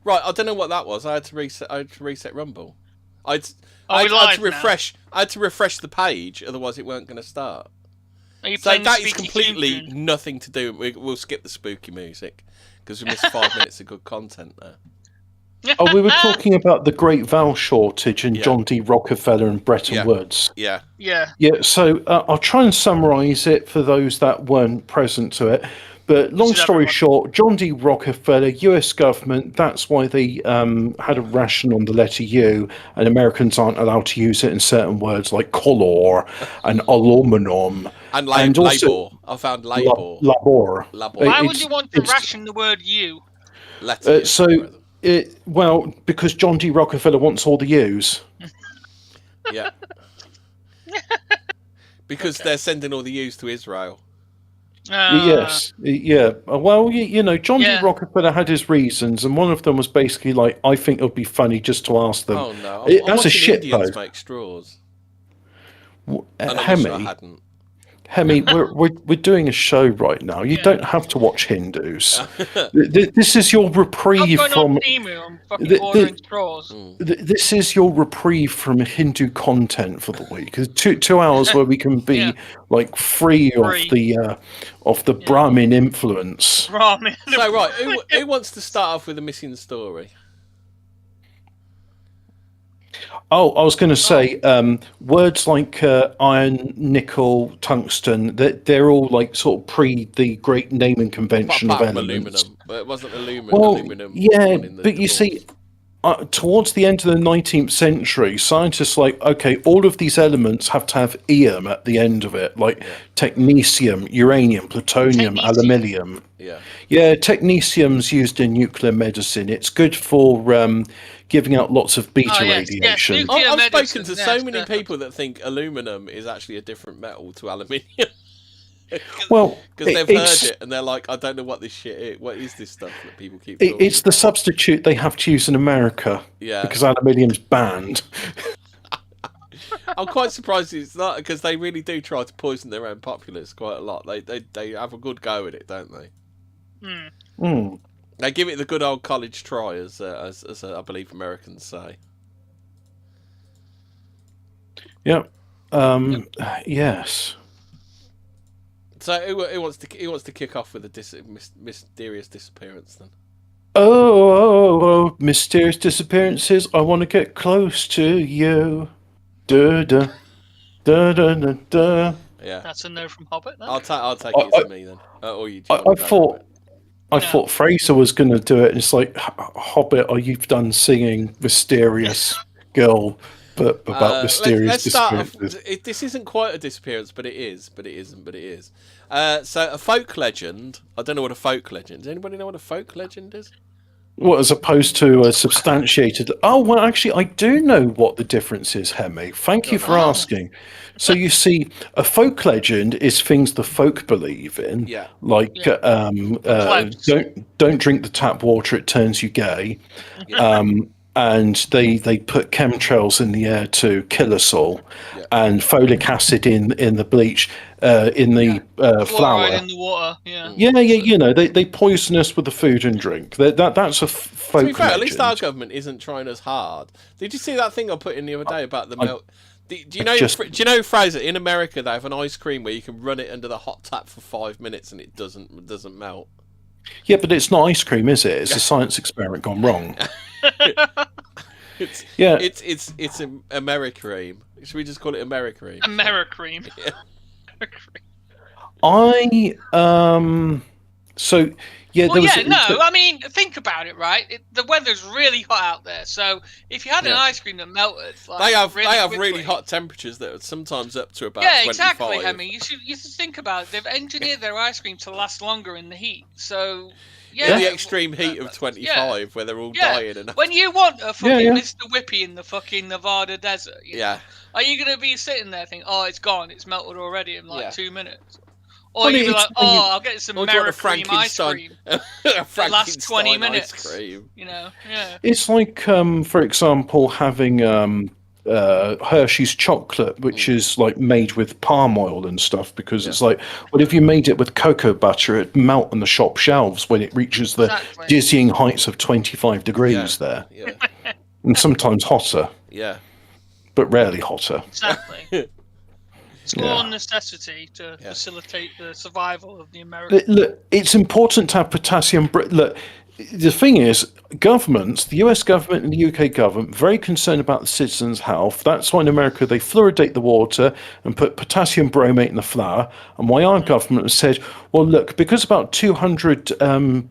Right, I don't know what that was. I had to reset Rumble. I had to refresh. Now? I had to refresh the page, otherwise it weren't going to start. So that is completely nothing to do. We'll skip the spooky music because we missed 5 minutes of good content there. We were talking about the Great Vowel Shortage and John D. Rockefeller and Bretton Woods. Yeah. So I'll try and summarise it for those that weren't present to it. But long story short, John D. Rockefeller, US government, that's why they had a ration on the letter U, and Americans aren't allowed to use it in certain words like color and aluminum. And labor. I found labor. Labor. Why would you want to ration the word U? Because John D. Rockefeller wants all the U's. Yeah. Because they're sending all the U's to Israel. Yes, yeah. Well, John D. Rockefeller had his reasons, and one of them was basically like, I think it would be funny just to ask them. Oh no, that's a shit Indians make straws. Hemi, we're doing a show right now. You don't have to watch Hindus. This is your reprieve from. This is your reprieve from Hindu content for the week. 2 hours where we can be like free of the Brahmin influence. Brahmin. So right, who wants to start off with a missing story? Oh, I was going to say words like iron, nickel, tungsten. They're all like sort of pre the great naming convention of elements. Aluminum, but it wasn't aluminum. Well, aluminum yeah, but you see, towards the end of the 19th century, scientists okay, all of these elements have to have ium at the end of it, like technetium, uranium, plutonium, aluminium. Yeah, technetium's used in nuclear medicine. It's good for giving out lots of beta radiation. I've spoken to so many people that think aluminum is actually a different metal to aluminium. Well, because they've heard it and they're like, I don't know what this shit is. What is this stuff that people keep talking It's the substitute they have to use in America. Yeah. Because aluminium's banned. I'm quite surprised it's not, because they really do try to poison their own populace quite a lot. They have a good go at it, don't they? They give it the good old college try, as I believe Americans say. Yeah. Yes. So who wants to kick off with a mysterious disappearance then? Oh, mysterious disappearances. I want to get close to you. Da da da da da da. Yeah. That's a no from Hobbit. Then. I'll take it to me then. Or you. I thought Fraser was going to do it. And it's like, Hobbit, you've done singing mysterious girl. But about mysterious disappearances. This isn't quite a disappearance, but it is. But it isn't. But it is. So a folk legend. I don't know what a folk legend is. Anybody know what a folk legend is? What, as opposed to a substantiated? Oh, well, actually, I do know what the difference is, Hemi. Thank you for asking. So you see, a folk legend is things the folk believe in. Yeah. Like, don't drink the tap water; it turns you gay. Yeah. And they put chemtrails in the air to kill us all, and folic acid in the bleach, in the flour, in the water. They poison us with the food and drink. That's a folk legend. To be fair, at least our government isn't trying as hard. Did you see that thing I put in the other day about the milk? Do you know, Fraser? In America, they have an ice cream where you can run it under the hot tap for 5 minutes and it doesn't melt. Yeah, but it's not ice cream, is it? It's a science experiment gone wrong. It's Americream. Should we just call it Americream? Americream. Yeah. I mean, think about it, right? The weather's really hot out there, so if you had an ice cream that melted, they have really hot temperatures that are sometimes up to about 25. Exactly. I mean, you should think about it. They've engineered their ice cream to last longer in the heat, so. Yeah, the extreme heat of 25, where they're all dying. And when you want a fucking Mr. Whippy in the fucking Nevada desert, are you going to be sitting there thinking, oh, it's gone, it's melted already in 2 minutes? Or you'll be like, I'll get some Americream ice cream. The last 20 minutes. Ice cream. You know, It's like, for example, having Hershey's chocolate, which is like made with palm oil and stuff, because it's like, well, if you made it with cocoa butter, it'd melt on the shop shelves when it reaches the dizzying heights of 25 degrees there. Yeah. And sometimes hotter. Yeah. But rarely hotter. Exactly. It's all necessity to facilitate the survival of the American. Look, it's important to have potassium. Look, the thing is, governments, the US government and the UK government, very concerned about the citizens' health. That's why in America they fluoridate the water and put potassium bromate in the flour. And why our government has said, well, look, because about 200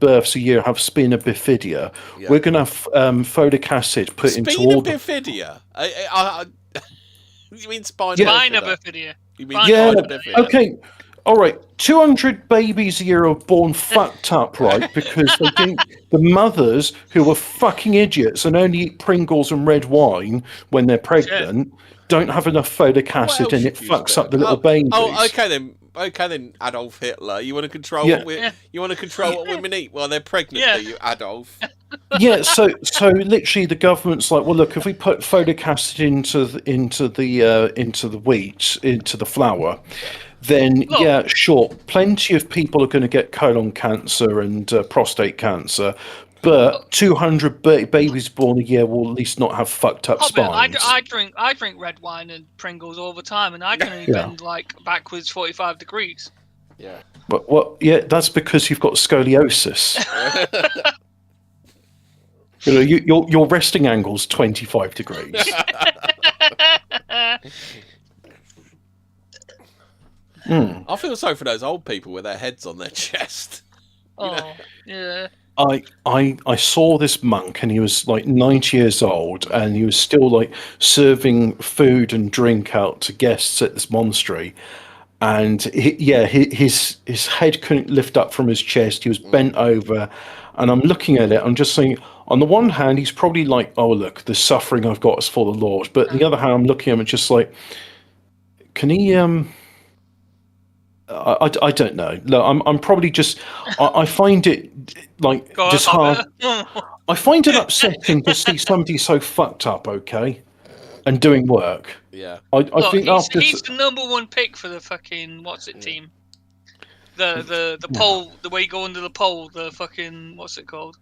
births a year have spina bifida, we're going to have folic acid put into all the... Spina bifida? You mean spina bifida? You mean spina bifida? Okay. All right, 200 babies a year are born fucked up, right? Because they think the mothers, who are fucking idiots and only eat Pringles and red wine when they're pregnant, don't have enough folic acid, and it fucks up the little babies. Oh, okay then, Adolf Hitler. You want to control what women eat while they're pregnant, do you, Adolf? Yeah, so literally the government's like, well, look, if we put folic acid into the wheat, into the flour, then sure, plenty of people are going to get colon cancer and prostate cancer, but 200 babies born a year will at least not have fucked up spines. I drink red wine and Pringles all the time, and I can only bend like backwards 45 degrees. Yeah. Well, that's because you've got scoliosis. Your resting angle's 25 degrees. I feel sorry for those old people with their heads on their chest. Yeah. I saw this monk, and he was like 90 years old, and he was still like serving food and drink out to guests at this monastery. And his head couldn't lift up from his chest. He was bent over, and I'm looking at it. I'm just saying, on the one hand, he's probably like, oh look, the suffering I've got is for the Lord. But on the other hand, I'm looking at him and just like, can he? I don't know. Look, I'm probably just. I find it like hard. I find it upsetting to see somebody so fucked up, and doing work. Yeah. I think he's the #1 pick for the fucking team. The pole, the way you go under the pole, the fucking what's it called?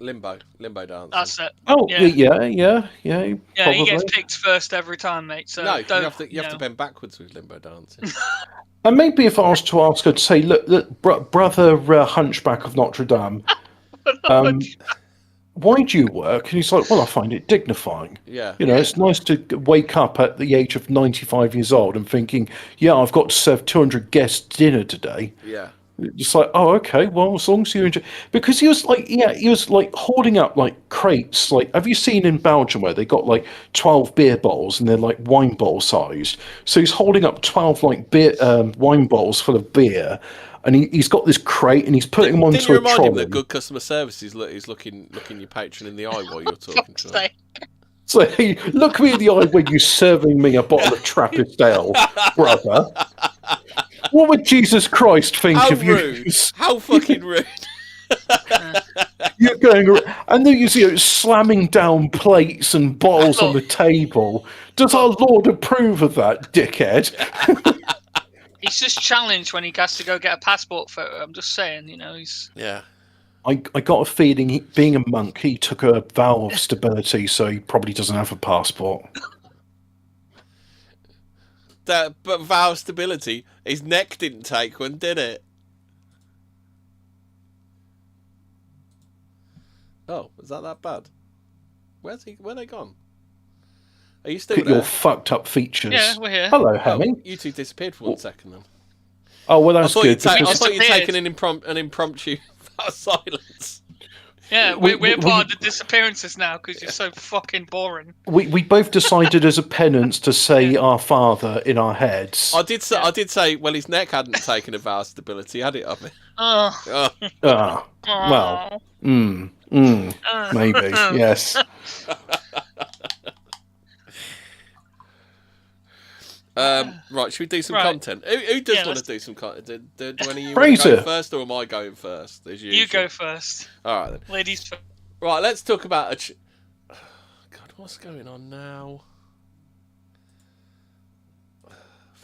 Limbo dance. That's it. Oh yeah. Yeah, he gets picked first every time, mate. So no, you have to bend backwards with limbo dancing. And maybe if I was to ask her to say, look, brother Hunchback of Notre Dame, why do you work? And he's like, well, I find it dignifying. Yeah. It's nice to wake up at the age of 95 years old and thinking, I've got to serve 200 guests dinner today. Yeah. Just like, oh, okay, well, as long as you enjoy. Because he was like holding up like crates. Like, have you seen in Belgium where they got like 12 beer bottles and they're like wine bottle sized? So he's holding up 12 like wine bottles full of beer, and he's got this crate and he's putting them onto a trolley. Didn't you remind him that good customer service is looking your patron in the eye while you're talking to him? So hey, look me in the eye when you're serving me a bottle of Trappist ale, brother. What would Jesus Christ think of you? Rude. How fucking rude. You're going, and then you see slamming down plates and bottles on the table. Does our Lord approve of that, dickhead? He's just challenged when he has to go get a passport photo. I'm just saying, he's... Yeah. I got a feeling, being a monk, he took a vow of stability, so he probably doesn't have a passport. But vow of stability, his neck didn't take one, did it? Oh, is that bad? Where they gone? Are you still Look at there? your fucked up features. Yeah, we're here. Hello, Hammy. You two disappeared for 1 second then. Oh, well, that's good. I thought you'd taken an impromptu silence. Yeah, we're part of the disappearances now because you're so fucking boring. We both decided as a penance to say our father in our heads. I did say, well, his neck hadn't taken a vow of stability, had it, of it? Well, maybe, yes. Right, should we do some content? Who does want to do some content? Do any of you want to go first, or am I going first? As usual? You go first. All right, then. Ladies first. Right, let's talk about God, what's going on now?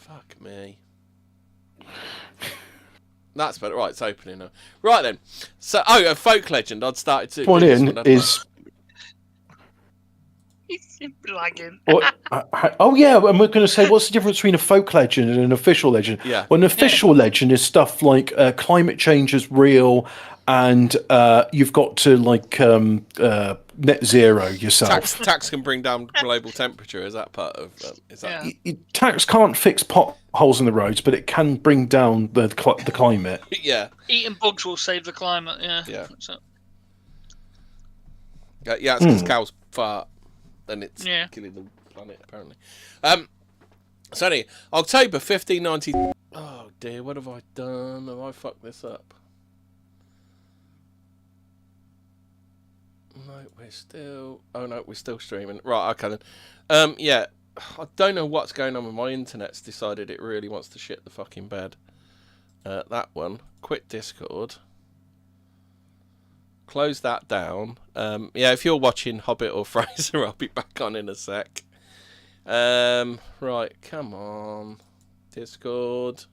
Fuck me. That's better. Right, it's opening now. Right then. So, a folk legend. I'd started to. Fortean is. He's blagging. Oh yeah, and we're going to say what's the difference between a folk legend and an official legend? Yeah. Well, an official legend is stuff like climate change is real, and you've got to net zero yourself. Tax can bring down global temperature. Is that part of? Is that? Tax can't fix potholes in the roads, but it can bring down the climate. Yeah. Eating bugs will save the climate. Yeah. Yeah. Yeah, it's because cows fart. Then it's killing the planet, apparently. So anyway, October 1590. Oh dear, what have I done? Have I fucked this up? No, we're still. Oh no, we're still streaming. Right, okay then. Yeah, I don't know what's going on with my internet's decided it really wants to shit the fucking bed. That one. Quit Discord. Close that down. Yeah, if you're watching Hobbit or Fraser, I'll be back on in a sec. Right, come on. Discord.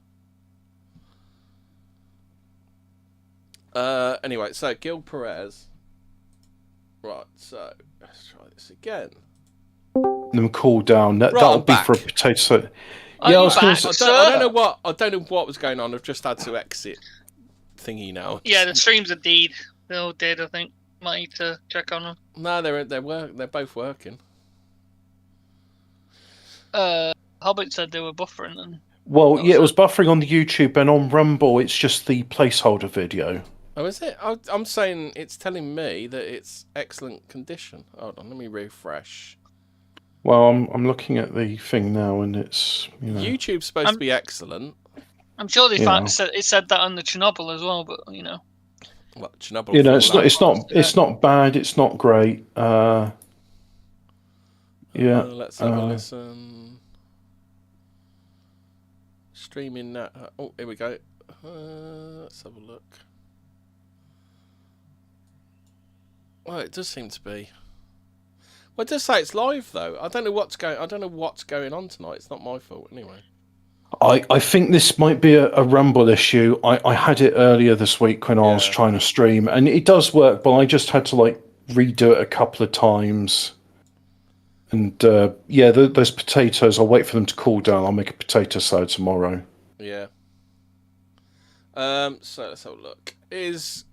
Anyway, so Gil Perez. Right, so let's try this again. Them cool down. That'll be for a potato salad. Yeah, I don't know what was going on. I've just had to exit thingy now. Yeah, the streams are dead. They're all dead, I think. Might need to check on them. No, they're both working. Hobbit said they were buffering. And well, yeah, it was buffering on the YouTube, and on Rumble, it's just the placeholder video. Oh, is it? I'm saying it's telling me that it's excellent condition. Hold on, let me refresh. Well, I'm looking at the thing now, and it's YouTube's supposed to be excellent. I'm sure they it said that on the Chernobyl as well, but What, Chernobyl? It's not bad. It's not great. Yeah. Let's have a listen. Streaming that. Oh, here we go. Let's have a look. Well, it does seem to be. Well, it does say it's live though. I don't know what's going on tonight. It's not my fault anyway. I think this might be a Rumble issue. I had it earlier this week when I was trying to stream, and it does work, but I just had to redo it a couple of times. And those potatoes, I'll wait for them to cool down. I'll make a potato salad tomorrow. Yeah. So let's have a look. Is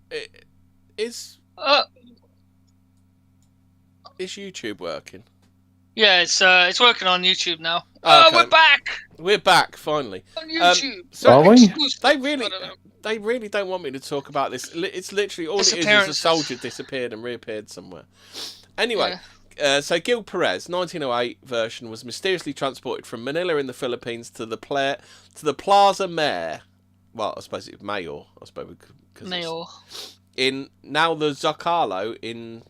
YouTube working? Yeah, it's working on YouTube now. Okay. We're back. We're back finally on YouTube. Are we? They really don't want me to talk about this. It's literally all it is a soldier disappeared and reappeared somewhere. Anyway, so Gil Perez, 1908 version, was mysteriously transported from Manila in the Philippines to the Plaza Mayor. Well, I suppose it's Mayor. I suppose Mayor. In now the Zocalo in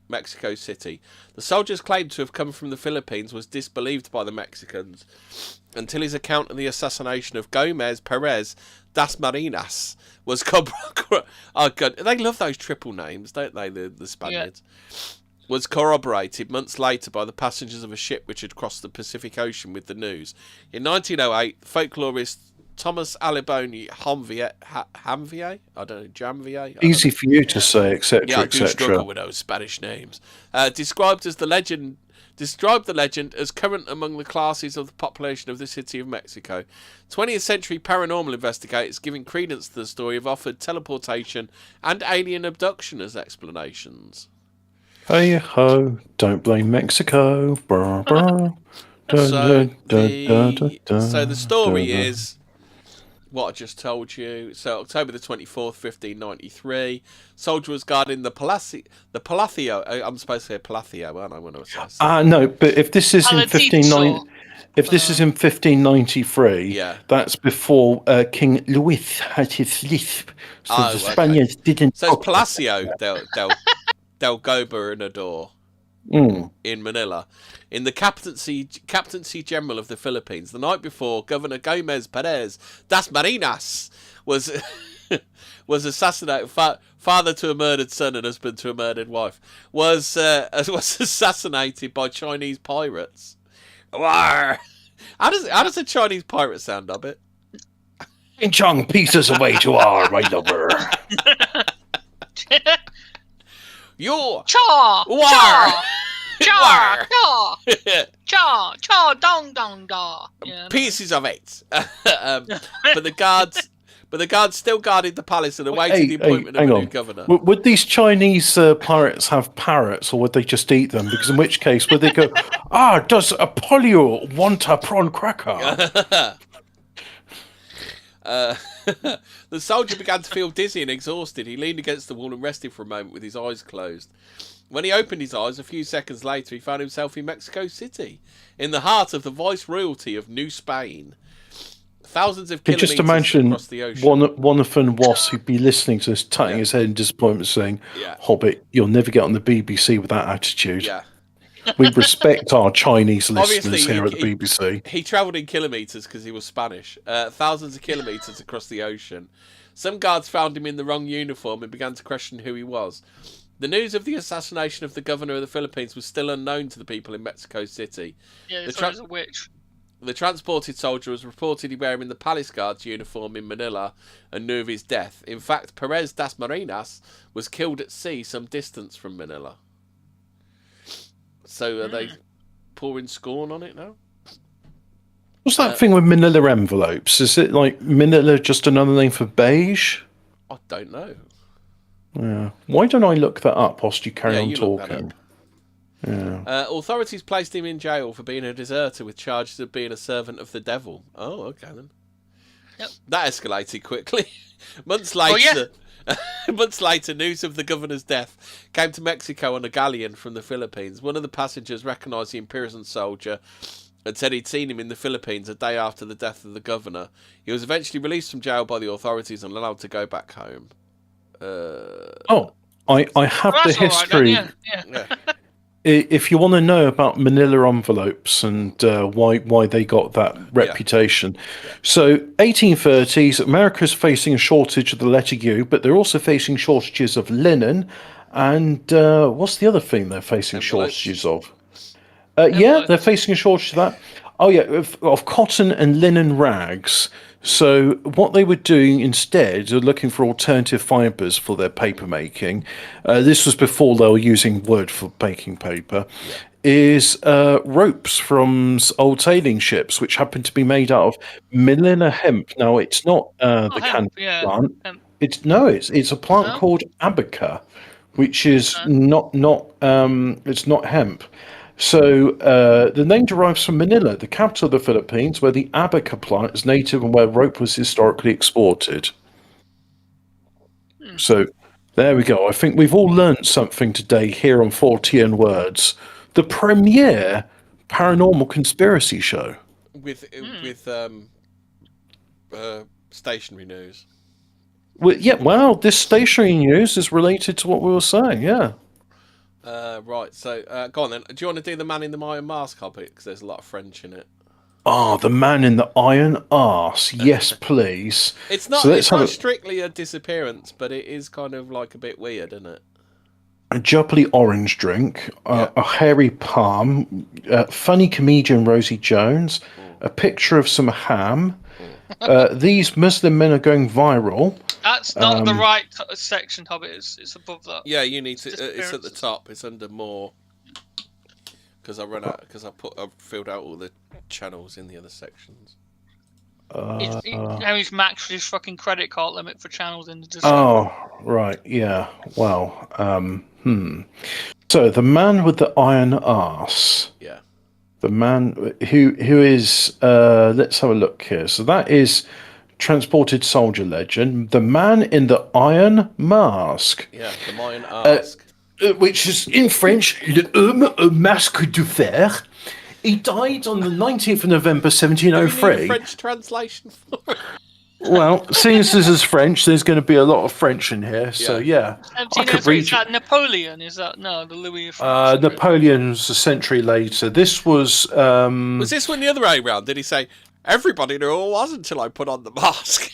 Mexico City. The soldiers claimed to have come from the Philippines was disbelieved by the Mexicans until his account of the assassination of Gomez Perez das Marinas was oh god, they love those triple names, don't they, the Spaniards? Yeah. Was corroborated months later by the passengers of a ship which had crossed the Pacific Ocean with the news. In 1908, folklorist Thomas Alibone Hamvier, I don't know, Jamvier? Easy for you to say, etc. Yeah, I do struggle with those Spanish names. Described the legend as current among the classes of the population of the city of Mexico. 20th century paranormal investigators giving credence to the story have offered teleportation and alien abduction as explanations. Hey ho, don't blame Mexico. Brr, brr. So the story is what I just told you. So October the 24th, 1593, soldier was guarding the Palacio. I'm supposed to say Palacio, aren't I? When I was no, but if this is in 1593, that's before King Luis had his lisp, so the Spaniards didn't. So it's Palacio del Gobernador in Manila, in the Captaincy General of the Philippines. The night before, Governor Gomez Perez das Marinas was assassinated. Father to a murdered son and husband to a murdered wife was assassinated by Chinese pirates. War. How does a Chinese pirate sound, Hobbit? In Chong, pieces away to our my lover. Your cha war cha cha cha dong dong da. Pieces of it. But the guards still guarded the palace and awaited the appointment of a new governor. Would these Chinese pirates have parrots, or would they just eat them? Because in which case, would they go, does Apollo want a prawn cracker? The soldier began to feel dizzy and exhausted. He leaned against the wall and rested for a moment with his eyes closed. When he opened his eyes, a few seconds later, he found himself in Mexico City, in the heart of the viceroyalty of New Spain. Thousands of kilometers across the ocean. Jonathan Wass, who'd be listening to this, tutting his head in disappointment, saying, Hobbit, you'll never get on the BBC with that attitude. Yeah. We respect our Chinese listeners here at the BBC. He travelled in kilometres because he was Spanish. Thousands of kilometres across the ocean. Some guards found him in the wrong uniform and began to question who he was. The news of the assassination of the governor of the Philippines was still unknown to the people in Mexico City. Yeah, this was a witch. The transported soldier was reportedly wearing the palace guard's uniform in Manila and knew of his death. In fact, Perez das Marinas was killed at sea some distance from Manila. So are they pouring scorn on it now? What's that thing with manila envelopes? Is it like manila just another name for beige? I don't know. Yeah. Why don't I look that up whilst you carry on talking? Yeah. Authorities placed him in jail for being a deserter with charges of being a servant of the devil. Oh, okay then. Yep. That escalated quickly. Months later, news of the governor's death came to Mexico on a galleon from the Philippines. One of the passengers recognised the imprisoned soldier and said he'd seen him in the Philippines a day after the death of the governor. He was eventually released from jail by the authorities and allowed to go back home. I have the history. Right, yeah. If you want to know about manila envelopes and why they got that reputation. So 1830s, America's facing a shortage of the letter U, but they're also facing shortages of linen. And what's the other thing they're facing shortages of? They're facing a shortage of that. Oh, yeah, of cotton and linen rags. So what they were doing instead of looking for alternative fibres for their paper making, this was before they were using wood for baking paper, is ropes from old sailing ships, which happen to be made out of manila hemp. Now, it's not the canopy plant. It's a plant called abaca, which is not it's not hemp. So the name derives from Manila, the capital of the Philippines, where the abaca plant is native and where rope was historically exported. So there we go. I think we've all learned something today here on Fortean Words, the premier paranormal conspiracy show. With stationary news. Well, this stationary news is related to what we were saying, Right, so go on then. Do you want to do the man in the iron mask, Hobbit? Because there's a lot of French in it. The man in the iron arse. Yes, please. It's not strictly a disappearance, but it is kind of like a bit weird, isn't it? A jubbly orange drink, a hairy palm, funny comedian Rosie Jones, a picture of some ham. These Muslim men are going viral. That's not the right section, Hobbit. It's above that. Yeah, you need to. It's at the top. It's under more. Because I filled out all the channels in the other sections. He's maxed his fucking credit card limit for channels in the description. Oh, right, yeah. Well, So the man with the iron arse. Yeah. The man who is. Let's have a look here. So that is transported soldier legend. The man in the iron mask. Yeah, the iron mask. Which is in French, le masque de fer. He died on the 19th of November, 1703. You need a French translation for it? Well, seeing as this is French, there's going to be a lot of French in here. So, yeah. Is that Napoleon? Is that... No, the Louis of France. Napoleon's a century later. This was... Was this one the other way around? Did he say, Everybody knew who it was until I put on the mask.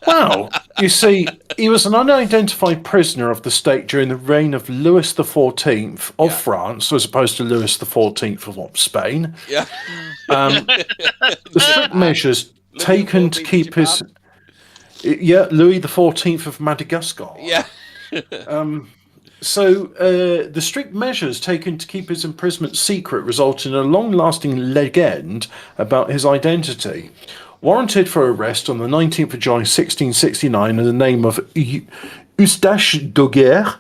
Well, you see, he was an unidentified prisoner of the state during the reign of Louis XIV of France, as opposed to Louis XIV of Spain. Yeah. The strict measures taken to keep his... Yeah, Louis XIV of Madagascar. Yeah. So the strict measures taken to keep his imprisonment secret resulted in a long-lasting legend about his identity. Warranted for arrest on the 19th of July 1669 in the name of Eustache Dauguerre,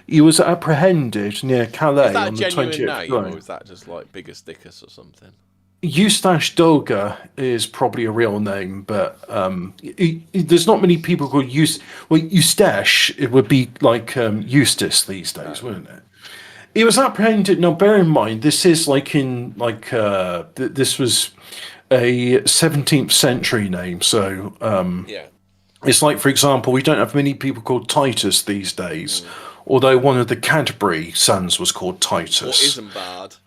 he was apprehended near Calais on the 20th of July. Or is that just like Biggus Dickus or something? Eustache Dauguerre is probably a real name, but there's not many people called Eustache. It would be like Eustace these days, wouldn't it? He was apprehended. Now, bear in mind, this is this was a 17th century name, so it's like, for example, we don't have many people called Titus these days, although one of the Cadbury sons was called Titus. Or Isambard.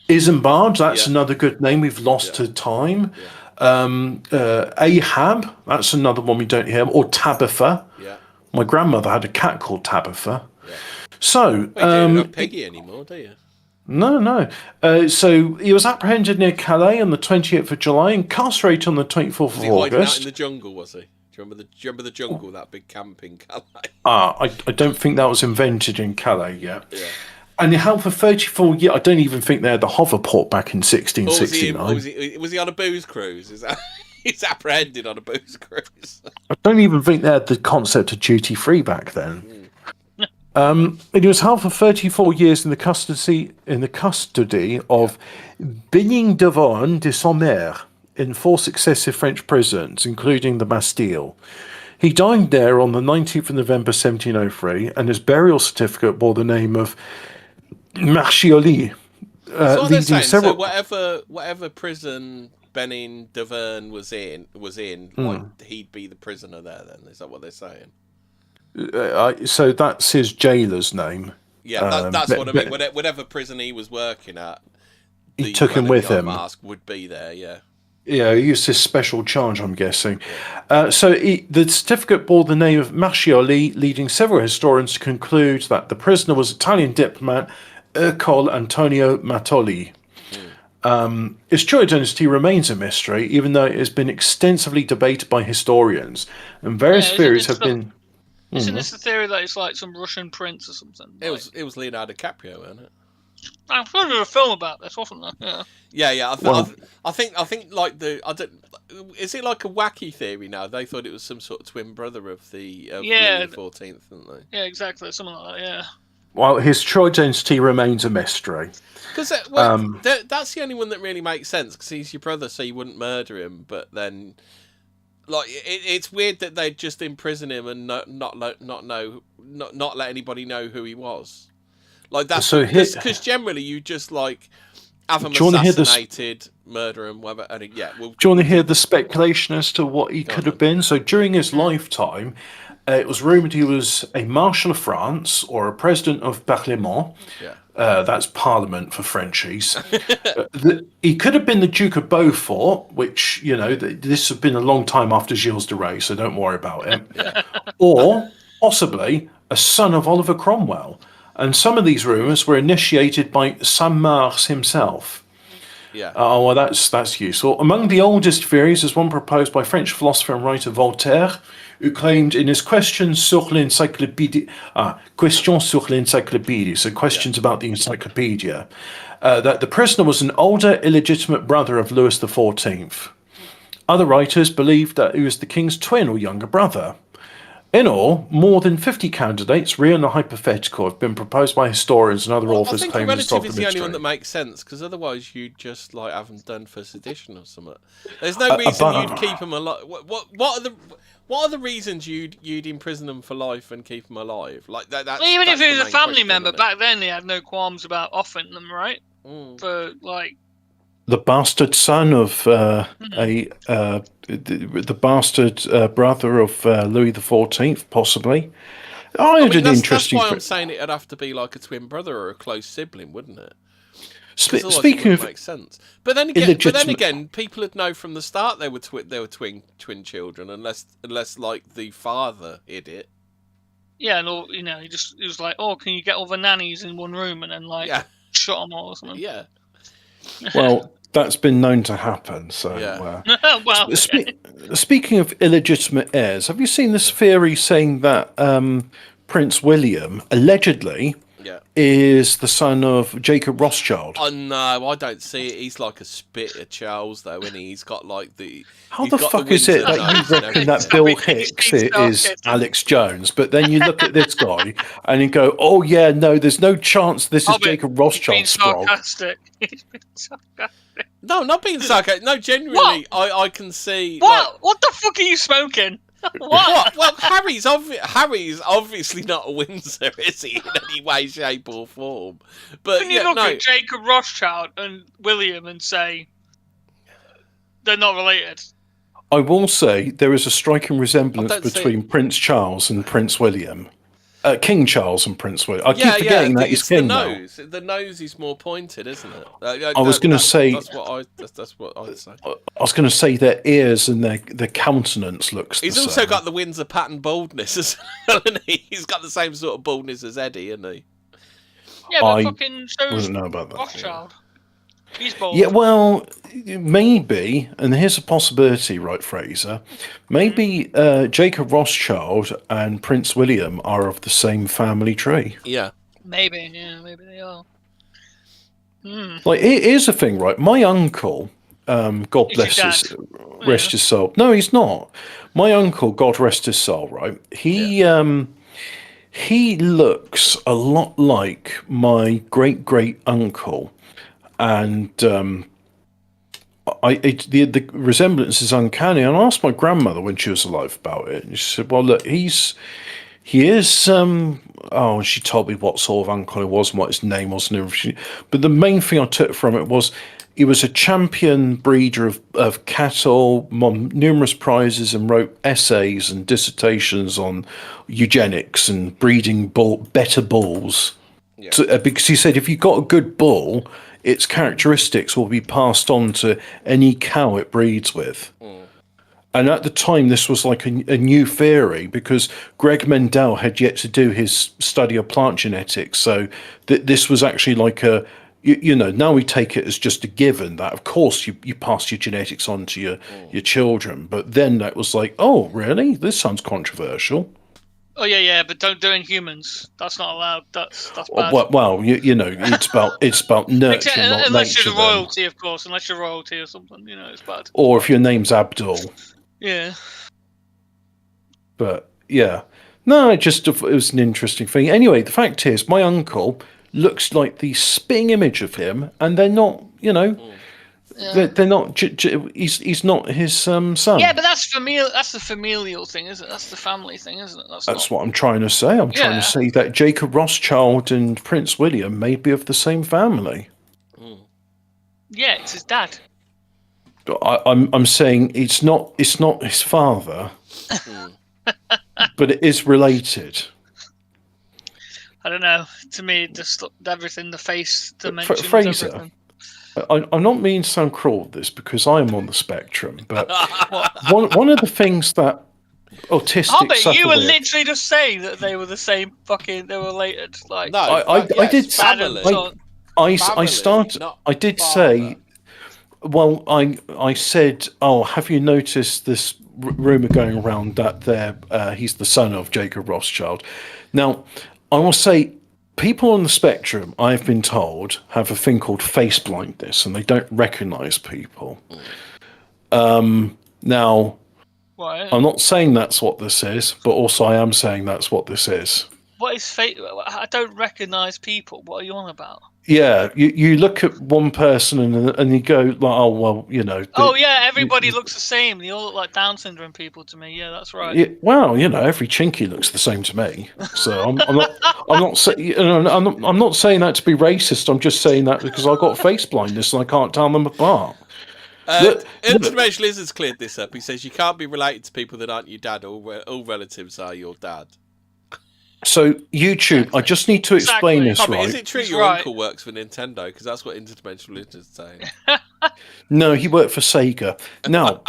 Isambard, that's another good name we've lost to time. Ahab, that's another one we don't hear. Or Tabitha. Yeah. My grandmother had a cat called Tabitha. Yeah. So, you don't have Peggy anymore, do you? No. So he was apprehended near Calais on the 20th of July, incarcerated on the 24th of August. Hiding out in the jungle, was he? Do you remember the jungle, that big camp in Calais? I don't think that was invented in Calais yet. Yeah. And he held for 34 years. I don't even think they had the hoverport back in 1669. Was he on a booze cruise? He's apprehended on a booze cruise. I don't even think they had the concept of duty free back then. And he was held for 34 years in the custody of Bening Devon de Sommer in 4 successive French prisons, including the Bastille. He died there on the 19th of November 1703, and his burial certificate bore the name of Marchioli. So whatever prison Benin Devon was in, like, he'd be the prisoner there. Then is that what they're saying? So that's his jailer's name. Yeah, that's what I mean. Whatever prison he was working at, he took him with him. Mask would be there. Yeah. Yeah, he used this special charge, I'm guessing. So the certificate bore the name of Marchioli, leading several historians to conclude that the prisoner was Italian diplomat Ercole Antonio Mattoli. His true identity remains a mystery, even though it has been extensively debated by historians, and various theories have been... Isn't this the theory that it's like some Russian prince or something? It was Leonardo DiCaprio, wasn't it? I've heard of a film about this, wasn't there? Yeah. I think like is it like a wacky theory now? They thought it was some sort of twin brother of Louis XIV, didn't they? Yeah, exactly, something like that. Yeah. Well, his true identity remains a mystery. Because that's the only one that really makes sense. Because he's your brother, so you wouldn't murder him. But then, like, it's weird that they'd just imprison him and not let anybody know who he was. Like, that's because generally you just like have him assassinated, murder him, whatever. And do you want to hear the speculation as to what he could have been? So during his lifetime, it was rumoured he was a Marshal of France or a President of Parlement. Yeah. That's Parliament for Frenchies. He could have been the Duke of Beaufort, which, this has been a long time after Gilles de Rais, so don't worry about it. Or possibly a son of Oliver Cromwell. And some of these rumours were initiated by Saint-Mars himself. Yeah. Well, that's useful. Among the oldest theories is one proposed by French philosopher and writer Voltaire, who claimed in his Questions sur l'Encyclopédie, so questions about the encyclopedia, that the prisoner was an older illegitimate brother of Louis XIV. Other writers believed that he was the king's twin or younger brother. In all, more than 50 candidates, real and hypothetical, have been proposed by historians and other authors claiming to solve the mystery. I think the relative is the only one that makes sense, because otherwise you'd just like have them done for sedition or something. There's no reason you'd keep them alive. What are the reasons you'd imprison them for life and keep them alive? Like that. Even if it was a family member, back then they had no qualms about offering them, right? For like. The bastard son of the bastard brother of Louis XIV, possibly. That's why I'm saying it'd have to be like a twin brother or a close sibling, wouldn't it? Speaking of, makes sense. But then again, people would know from the start they were twin children, unless like the father hid it. Yeah, and he was like, "Oh, can you get all the nannies in one room and then shut them all or something?" Yeah. Well, that's been known to happen. So, well, speaking of illegitimate heirs, have you seen this theory saying that Prince William allegedly is the son of Jacob Rothschild? Oh no, I don't see it. He's like a spit of Charles, though, isn't he? He's got like the. How the fuck is it that you reckon that Bill Hicks is Alex Jones, but then you look at this guy and you go, "Oh yeah, no, there's no chance this is Jacob Rothschild." Sarcastic. No, not being sarcastic. No, genuinely, I can see. What? What the fuck are you smoking? What? Well, Harry's obviously not a Windsor, is he, in any way, shape, or form? But can you look at Jacob Rothschild and William and say they're not related? I will say there is a striking resemblance between Prince Charles and Prince William. King Charles and Prince William. I keep forgetting that he's king now. The nose is more pointed, isn't it? I was going to say that's what I'd say. I was going to say their ears and their countenance looks. He's also got the Windsor pattern baldness as well, isn't he? He's got the same sort of baldness as Eddie, isn't he? Yeah, but fucking wouldn't know about that. Rothschild. He's bald. Yeah, well, maybe, and here's a possibility, right, Fraser? Maybe Jacob Rothschild and Prince William are of the same family tree. Yeah. Maybe they are. Like, here's the thing, right? My uncle, God bless his, rest his soul. No, he's not. My uncle, God rest his soul, right? He looks a lot like my great uncle. And the resemblance is uncanny. And I asked my grandmother when she was alive about it, and she said, "Well, look, he is." And she told me what sort of uncle he was and what his name was and everything. But the main thing I took from it was he was a champion breeder of cattle, won numerous prizes, and wrote essays and dissertations on eugenics and breeding better bulls. Yeah. Because he said if you got a good bull, its characteristics will be passed on to any cow it breeds with. And at the time, this was like a new theory because Greg Mendel had yet to do his study of plant genetics. So this was actually like now we take it as just a given that, of course, you pass your genetics on to your children. But then that was like, oh, really? This sounds controversial. Oh yeah, but don't do it in humans. That's not allowed. That's bad. Well, it's about nurture, not unless nature. You're royalty, of course. Unless you're royalty or something, it's bad. Or if your name's Abdul. Yeah. But yeah, no, it was an interesting thing. Anyway, the fact is, my uncle looks like the spitting image of him, and they're not. They're not. He's not his son. Yeah, but that's familial. That's the familial thing, isn't it? That's the family thing, isn't it? That's what I'm trying to say. I'm trying to say that Jacob Rothschild and Prince William may be of the same family. Yeah, it's his dad. I'm saying it's not his father, but it is related. I don't know. To me, just everything, the face dimension. Fraser. Everything. I'm not meaning to sound cruel with this because I am on the spectrum, but one of the things that autistic you were literally just saying that they were the same they were related. Like, no, I did say, I did say, well, I said, oh, have you noticed this rumor going around that he's the son of Jacob Rothschild? Now, I will say, people on the spectrum, I've been told, have a thing called face blindness, and they don't recognise people. Now, what? I'm not saying that's what this is, but also I am saying that's what this is. What is face? I don't recognise people. What are you on about? Yeah, you look at one person and you go like, oh well, Oh yeah, everybody looks the same. They all look like Down syndrome people to me. Yeah, that's right. Yeah, well, every chinky looks the same to me. So I'm not saying that to be racist. I'm just saying that because I've got face blindness and I can't tell them apart. Information Liz has cleared this up. He says you can't be related to people that aren't your dad. All relatives are your dad. So YouTube, I just need to explain this, right? Is it true your uncle works for Nintendo? Because that's what Interdimensional is saying. No, he worked for Sega. Now,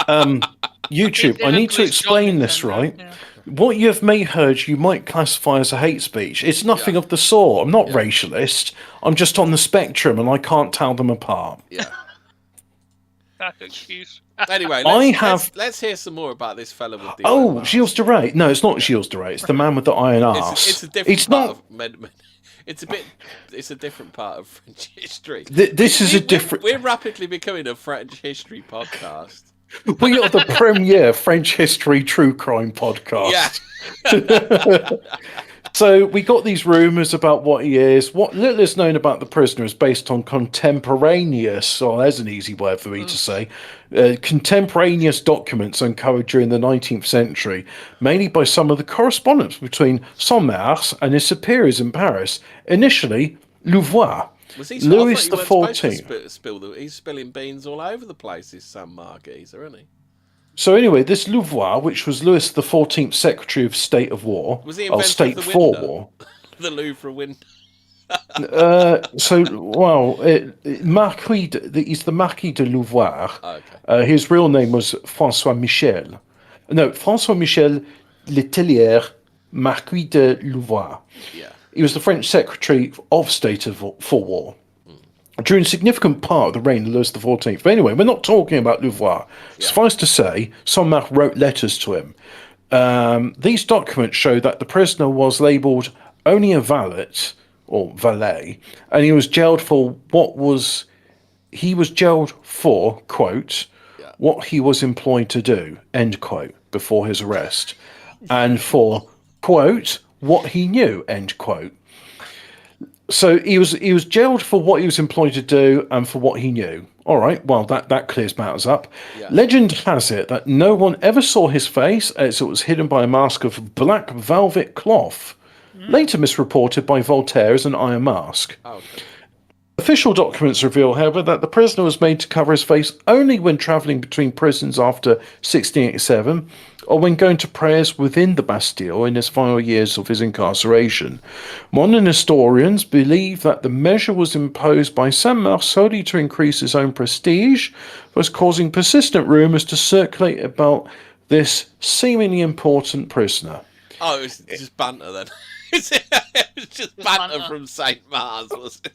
YouTube, I need to explain this, right? Yeah. What you've heard, you might classify as a hate speech. It's nothing of the sort. I'm not racialist. I'm just on the spectrum, and I can't tell them apart. Yeah. That's an excuse. Anyway, let's hear some more about this fella with the iron mask. Gilles de Rais. No, it's not Gilles de Rais. It's the man with the iron ass. It's a different part of it's a different part of French history. We're rapidly becoming a French history podcast. We are the premier French history true crime podcast. Yeah. So we got these rumours about what he is. What little is known about the prisoner is based on contemporaneous, there's an easy word for me to say, contemporaneous documents uncovered during the 19th century, mainly by some of the correspondence between Saint-Mars and his superiors in Paris. Initially, Louvois. Louis the 14th. He's spilling beans all over the place, this Saint-Mars geezer, isn't he? So anyway, this Louvois, which was Louis the 14th Secretary of State of War, was he inventor State of the for window? War. The Louvre window. He's the Marquis de Louvois. Oh, okay. His real name was François Michel. No, François Michel Letellier, Marquis de Louvois. Yeah. He was the French Secretary of State for War during a significant part of the reign of Louis XIV. But anyway, we're not talking about Louvois. Yeah. Suffice to say, Saint-Mars wrote letters to him. These documents show that the prisoner was labelled only a valet, or valet, and he was jailed for quote, what he was employed to do, end quote, before his arrest, and for, quote, what he knew, end quote. So he was jailed for what he was employed to do and for what he knew. All right, well, that clears matters up. Yeah. Legend has it that no one ever saw his face as it was hidden by a mask of black velvet cloth, later misreported by Voltaire as an iron mask. Oh, okay. Official documents reveal, however, that the prisoner was made to cover his face only when travelling between prisons after 1687, or when going to prayers within the Bastille in his final years of his incarceration. Modern historians believe that the measure was imposed by Saint-Mars solely to increase his own prestige, thus causing persistent rumours to circulate about this seemingly important prisoner. Oh, it was just banter then. It was just banter from Saint-Mars, was it?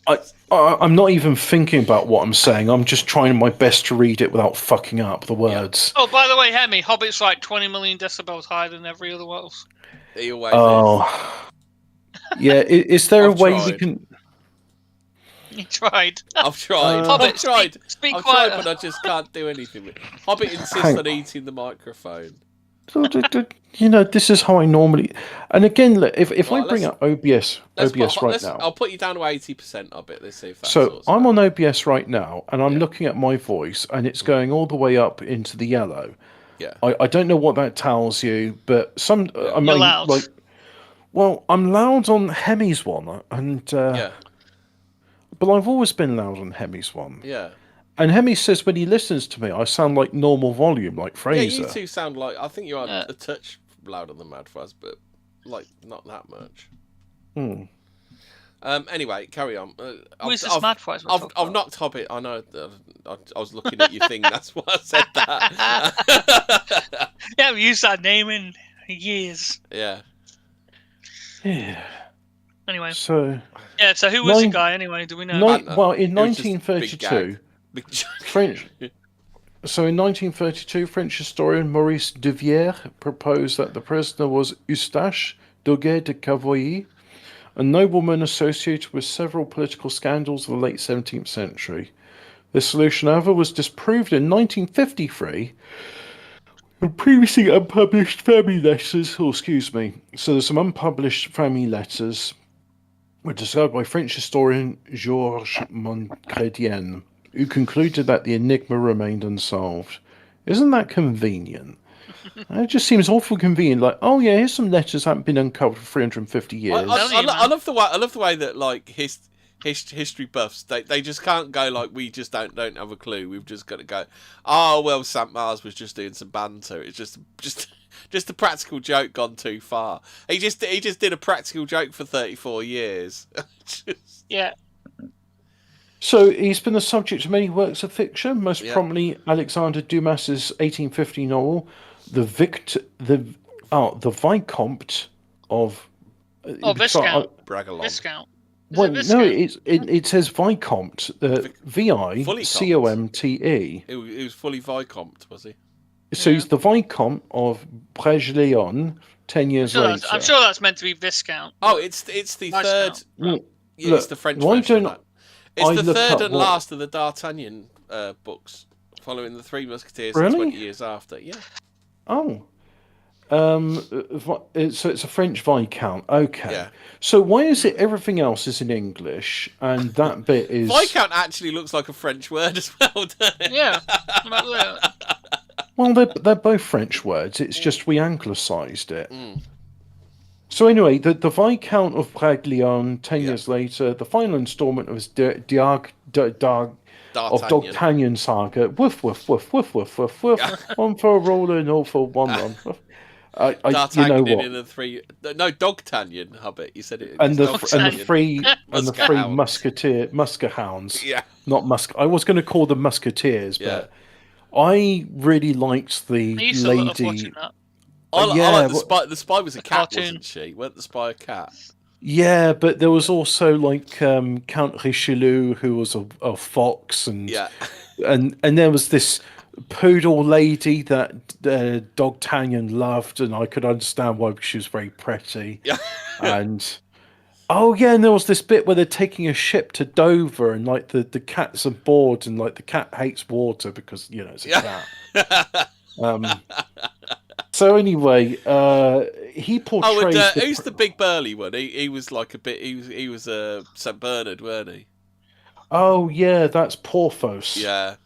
I'm not even thinking about what I'm saying. I'm just trying my best to read it without fucking up the words. Yeah. Oh, by the way, Hemi, Hobbit's like 20 million decibels higher than every other else. He always is. Yeah, is there a way we can... You tried. I've tried. Hobbit, I've tried. Speak I've quiet. tried, but I just can't do anything with it. Hobbit insists on eating the microphone. This is how I normally. And again, if I bring up OBS right now, I'll put you down to 80%. I bet. Let's see if that. So I'm on OBS right now, and I'm looking at my voice, and it's going all the way up into the yellow. Yeah. I don't know what that tells you, but You're loud. I'm loud on Hemi's one, and but I've always been loud on Hemi's one. Yeah. And Hemi says when he listens to me, I sound like normal volume, like Fraser. Yeah, you two sound like... I think you are a touch louder than Mad Fuzz, but, not that much. Anyway, carry on. Who is this Mad Fuzz? I've knocked Hobbit. I know. I was looking at your thing. That's why I said that. Yeah, we used that name in years. Yeah. Yeah. Anyway. So who was the guy, anyway? Do we know? In 1932... French. So in 1932, French historian Maurice Deviere proposed that the prisoner was Eustache Doguet de Cavoyer, a nobleman associated with several political scandals of the late 17th century. This solution, however, was disproved in 1953 when previously unpublished family letters. So there's some unpublished family letters were discovered by French historian Georges Montcrédien, who concluded that the enigma remained unsolved. Isn't that convenient? It just seems awful convenient. Like, oh yeah, here's some letters that haven't been uncovered for 350 years. I love the way that like history buffs they just can't go like we just don't have a clue. We've just got to go. Oh well, Saint-Mars was just doing some banter. It's just just a practical joke gone too far. He just did a practical joke for 34 years. Yeah. So he's been the subject of many works of fiction, most prominently Alexander Dumas's 1850 novel, the Vicomte of. Viscount. Bragelonne. Viscount. Well, no, it says Vicomte, Vicomte. He was fully Vicomte, was he? So he's the Vicomte of Bragelonne 10 years later. I'm sure that's meant to be Viscount. Oh, it's the third. It's the French version of that. It's the third and last of the D'Artagnan books, following the Three Musketeers 20 years after. Yeah. Oh. So it's a French Viscount. Okay. Yeah. So why is it everything else is in English and that bit is... Viscount actually looks like a French word as well, doesn't it? Yeah. Well, they're both French words. It's just we anglicised it. So anyway, the Viscount of Bragelonne 10 years later, the final instalment of his D'Artagnan saga. Woof, woof, woof, woof, woof, woof, woof. One for a roller and all for one run. D'Artagnan, you know what? In the three... No, Dogtanion, Hubbard. You said it. And the three Muskehounds. Yeah. Not I was going to call them Musketeers, but I really liked the lady... I like the spy. The spy was a cat, wasn't she? Weren't the spy a cat? Yeah, but there was also like Count Richelieu, who was a fox, and there was this poodle lady that D'Artagnan loved, and I could understand why, because she was very pretty. Yeah. And and there was this bit where they're taking a ship to Dover, and like the cat's on board, and like the cat hates water because it's a cat. So anyway, he portrays. Who's the big burly one? He was like a bit. He was a St. Bernard, weren't he? Oh yeah, that's Porthos. Yeah.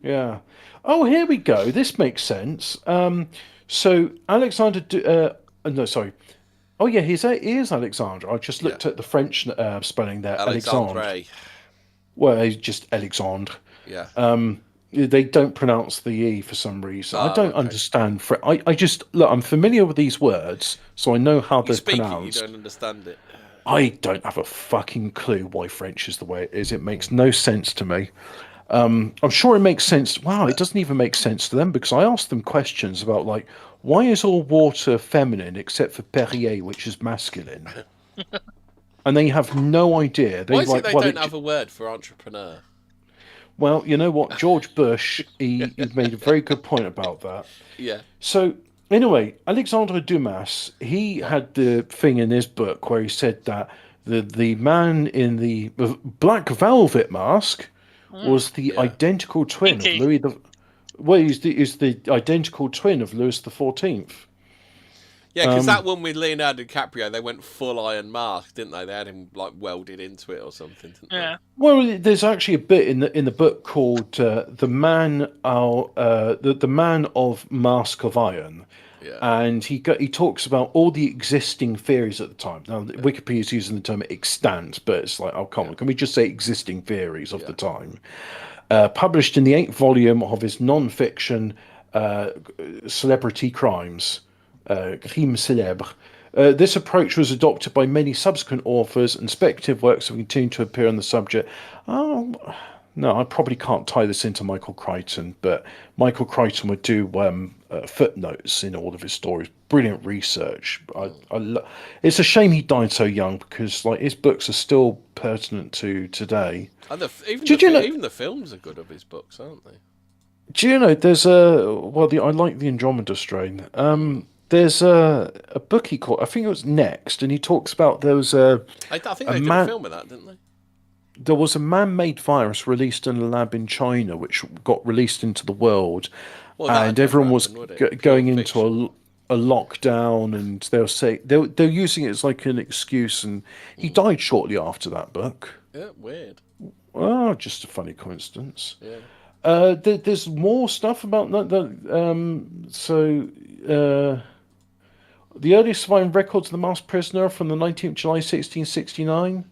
Yeah. Oh, here we go. This makes sense. So Alexander. No, sorry. Oh yeah, he is Alexandre. I just looked at the French spelling there. Alexandre. Well, he's just Alexandre. Yeah. They don't pronounce the E for some reason. I don't understand. I just look. I'm familiar with these words, so I know how they're pronounced. You don't understand it. I don't have a fucking clue why French is the way it is. It makes no sense to me. I'm sure it makes sense. Wow, it doesn't even make sense to them because I asked them questions about like, why is all water feminine except for Perrier, which is masculine? And they have no idea. Why is it they don't have a word for entrepreneur? Well, you know what? George Bush, he made a very good point about that. Yeah. So, anyway, Alexandre Dumas, he had the thing in his book where he said that the man in the black velvet mask was the identical twin of Louis the... Well, he's the identical twin of Louis XIV. Yeah, because that one with Leonardo DiCaprio, they went full iron mask, didn't they? They had him like welded into it or something, didn't they? Well, there's actually a bit in the book called "The Man of Mask of Iron," and he talks about all the existing theories at the time. Now, Wikipedia is using the term extant, but it's like, oh come on, can we just say existing theories of the time? Published in the 8th volume of his non-fiction Celebrity Crimes. Crime célèbre. This approach was adopted by many subsequent authors, and speculative works have continued to appear on the subject. Oh, no, I probably can't tie this into Michael Crichton, but Michael Crichton would do footnotes in all of his stories. Brilliant research. It's a shame he died so young because like his books are still pertinent to today. And even the films are good of his books, aren't they? Do you know there's I like the Andromeda Strain. There's a book he called, I think it was Next, and he talks about there was I think they did a film of that, didn't they? There was a man-made virus released in a lab in China, which got released into the world, and everyone was going into a lockdown, and they'll say they're using it as like an excuse, and he died shortly after that book. Yeah, weird. Oh, just a funny coincidence. Yeah. There's more stuff about that. The earliest surviving records of the masked prisoner from the 19th July 1669.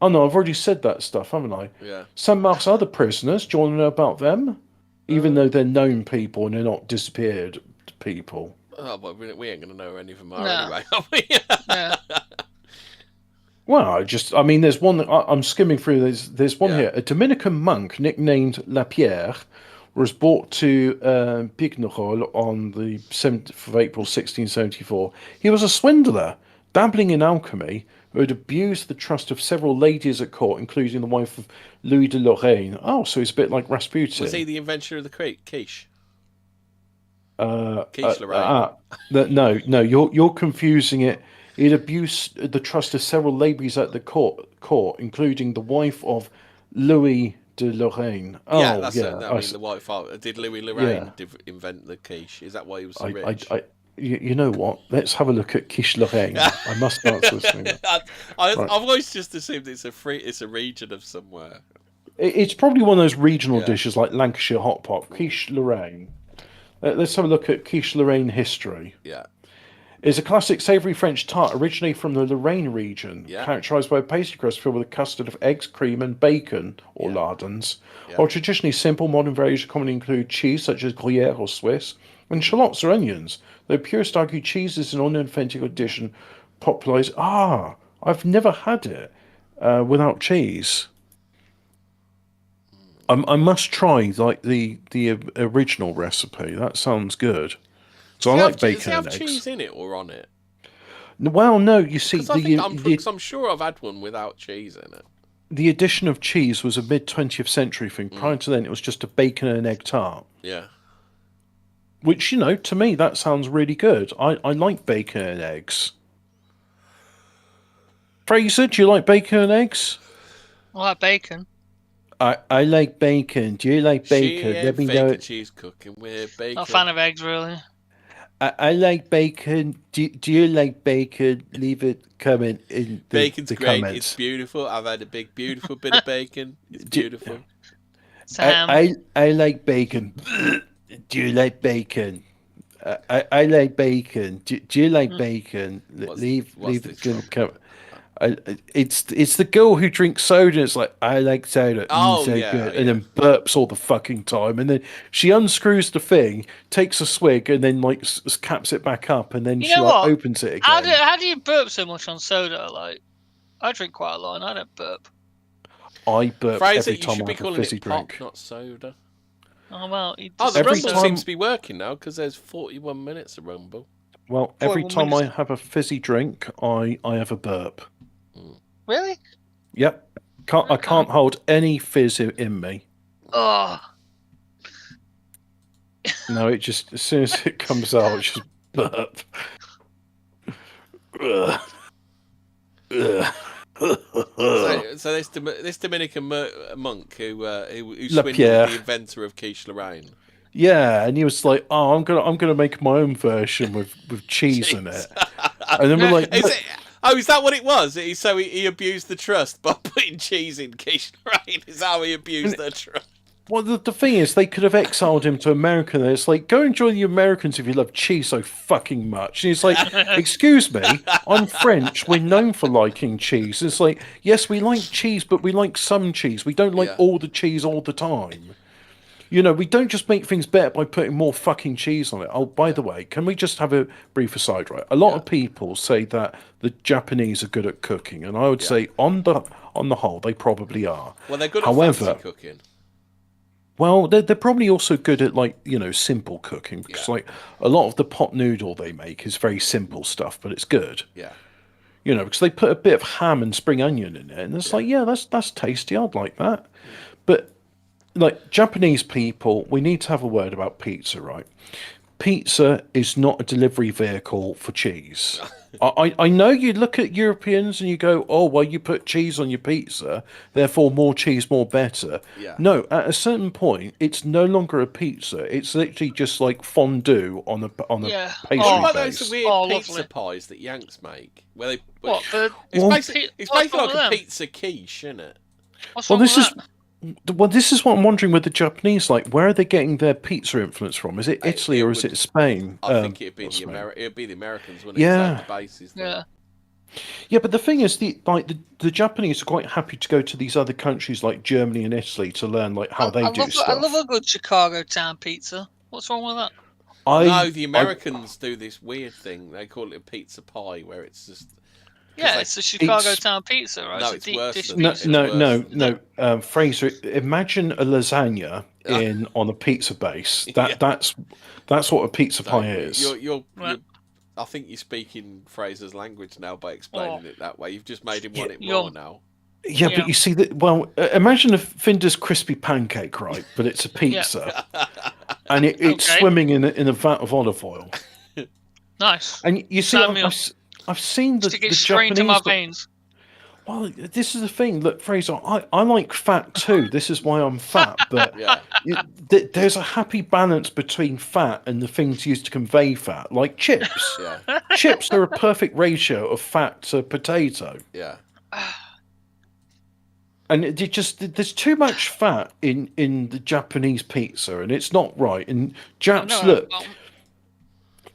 Oh no, I've already said that stuff, haven't I? Yeah. Some masked other prisoners. Do you want to know about them? Even though they're known people and they're not disappeared people. Oh, but we ain't gonna know any of them are anyway, are we? Yeah. Well, I mean, there's one that I'm skimming through. There's one here. A Dominican monk nicknamed La Pierre was brought to Pignerol on the 7th of April, 1674. He was a swindler, dabbling in alchemy, who had abused the trust of several ladies at court, including the wife of Louis de Lorraine. Oh, so he's a bit like Rasputin. Was he the inventor of the quiche? Quiche Lorraine. No, you're confusing it. He'd abused the trust of several ladies at the court, including the wife of Louis de Lorraine. Yeah, that's it. I mean, the wife of... Did Louis Lorraine invent the quiche? Is that why he was so rich? You know what? Let's have a look at quiche Lorraine. I must answer this thing. I've always just assumed it's a region of somewhere. It's probably one of those regional dishes like Lancashire hot pot. Quiche Lorraine. Let's have a look at quiche Lorraine history. Yeah. It's a classic savoury French tart originating from the Lorraine region, characterised by a pastry crust filled with a custard of eggs, cream, and bacon, or lardons. While traditionally simple, modern variations commonly include cheese, such as Gruyere or Swiss, and shallots or onions. Though purists argue cheese is an unauthentic addition, popularised. I've never had it without cheese. I must try like the original recipe. That sounds good. So I like bacon and eggs. Does it have cheese in it or on it? Well, no. You see, because I'm sure I've had one without cheese in it. The addition of cheese was a mid-20th century thing. Prior to then, it was just a bacon and egg tart. Yeah. Which, to me, that sounds really good. I like bacon and eggs. Fraser, do you like bacon and eggs? I like bacon. I like bacon. Do you like bacon? Let me know. Cheese cooking with bacon. Not a fan of eggs, really. I like bacon. Do you like bacon? Leave it comment in the Bacon's great. Comments. It's beautiful. I've had a beautiful bit of bacon. It's beautiful. I like bacon. Do you like bacon? I like bacon. Do you like bacon? Leave the comment. It's the girl who drinks soda and it's like, I like soda. Good. And then burps all the fucking time. And then she unscrews the thing, takes a swig, and then like caps it back up, and then she opens it again. How do you burp so much on soda? Like, I drink quite a lot and I don't burp. I burp Fraser, every time I have a fizzy drink. Pop, not soda. Oh, well. The Rumble seems to be working now because there's 41 minutes of Rumble. Well, every time I have a fizzy drink, I have a burp. Really? Yep. I can't hold any fizz in me. Oh. No, it just, as soon as it comes out, it's just burp. So this Dominican monk who swindled the inventor of quiche Lorraine. Yeah, and he was like, "Oh, I'm gonna make my own version with cheese in it." And then we're like, is that what it was? So he abused the trust by putting cheese in quiche Lorraine. Is how he abused the trust. Well, the thing is, they could have exiled him to America. And it's like, go and join the Americans if you love cheese so fucking much. And he's like, excuse me, I'm French. We're known for liking cheese. It's like, yes, we like cheese, but we like some cheese. We don't like all the cheese all the time. We don't just make things better by putting more fucking cheese on it. Oh, by the way, can we just have a brief aside, right? A lot of people say that the Japanese are good at cooking, and I would say on the whole, they probably are. Well, they're good at fancy cooking. Well, they're probably also good at simple cooking because a lot of the pot noodle they make is very simple stuff, but it's good. Yeah. Because they put a bit of ham and spring onion in it, and it's that's tasty. I'd like that, but. Like Japanese people, we need to have a word about pizza, right? Pizza is not a delivery vehicle for cheese. I know you look at Europeans and you go, oh, well, you put cheese on your pizza, therefore more cheese, more better. Yeah. No, at a certain point, it's no longer a pizza. It's literally just like fondue on a pastry base. What about those weird pizza pies that Yanks make? Where they it's basically like a pizza quiche, isn't it? This is what I'm wondering with the Japanese. Like, where are they getting their pizza influence from? Is it Italy or is it Spain? I think it'd be the Americans, wouldn't it? Yeah, the bases. Yeah, but the thing is, the Japanese are quite happy to go to these other countries like Germany and Italy to learn how they do stuff. I love a good Chicago town pizza. What's wrong with that? No, the Americans do this weird thing. They call it a pizza pie, where it's just... Yeah, it's a Chicago town pizza, right? No, it's worse than no. Fraser, imagine a lasagna on a pizza base. That's what a pizza pie is. I think you're speaking Fraser's language now by explaining it that way. You've just made him want it more now. Yeah, but you see that. Well, imagine a Finder's crispy pancake, right? But it's a pizza, and it's swimming in a vat of olive oil. Nice. And you see, I've seen the straight into my veins. Well, this is the thing. Look, Fraser, I like fat too. This is why I'm fat. But there's a happy balance between fat and the things used to convey fat, like chips. Chips are a perfect ratio of fat to potato. Yeah. And there's too much fat in the Japanese pizza, and it's not right. And Japs,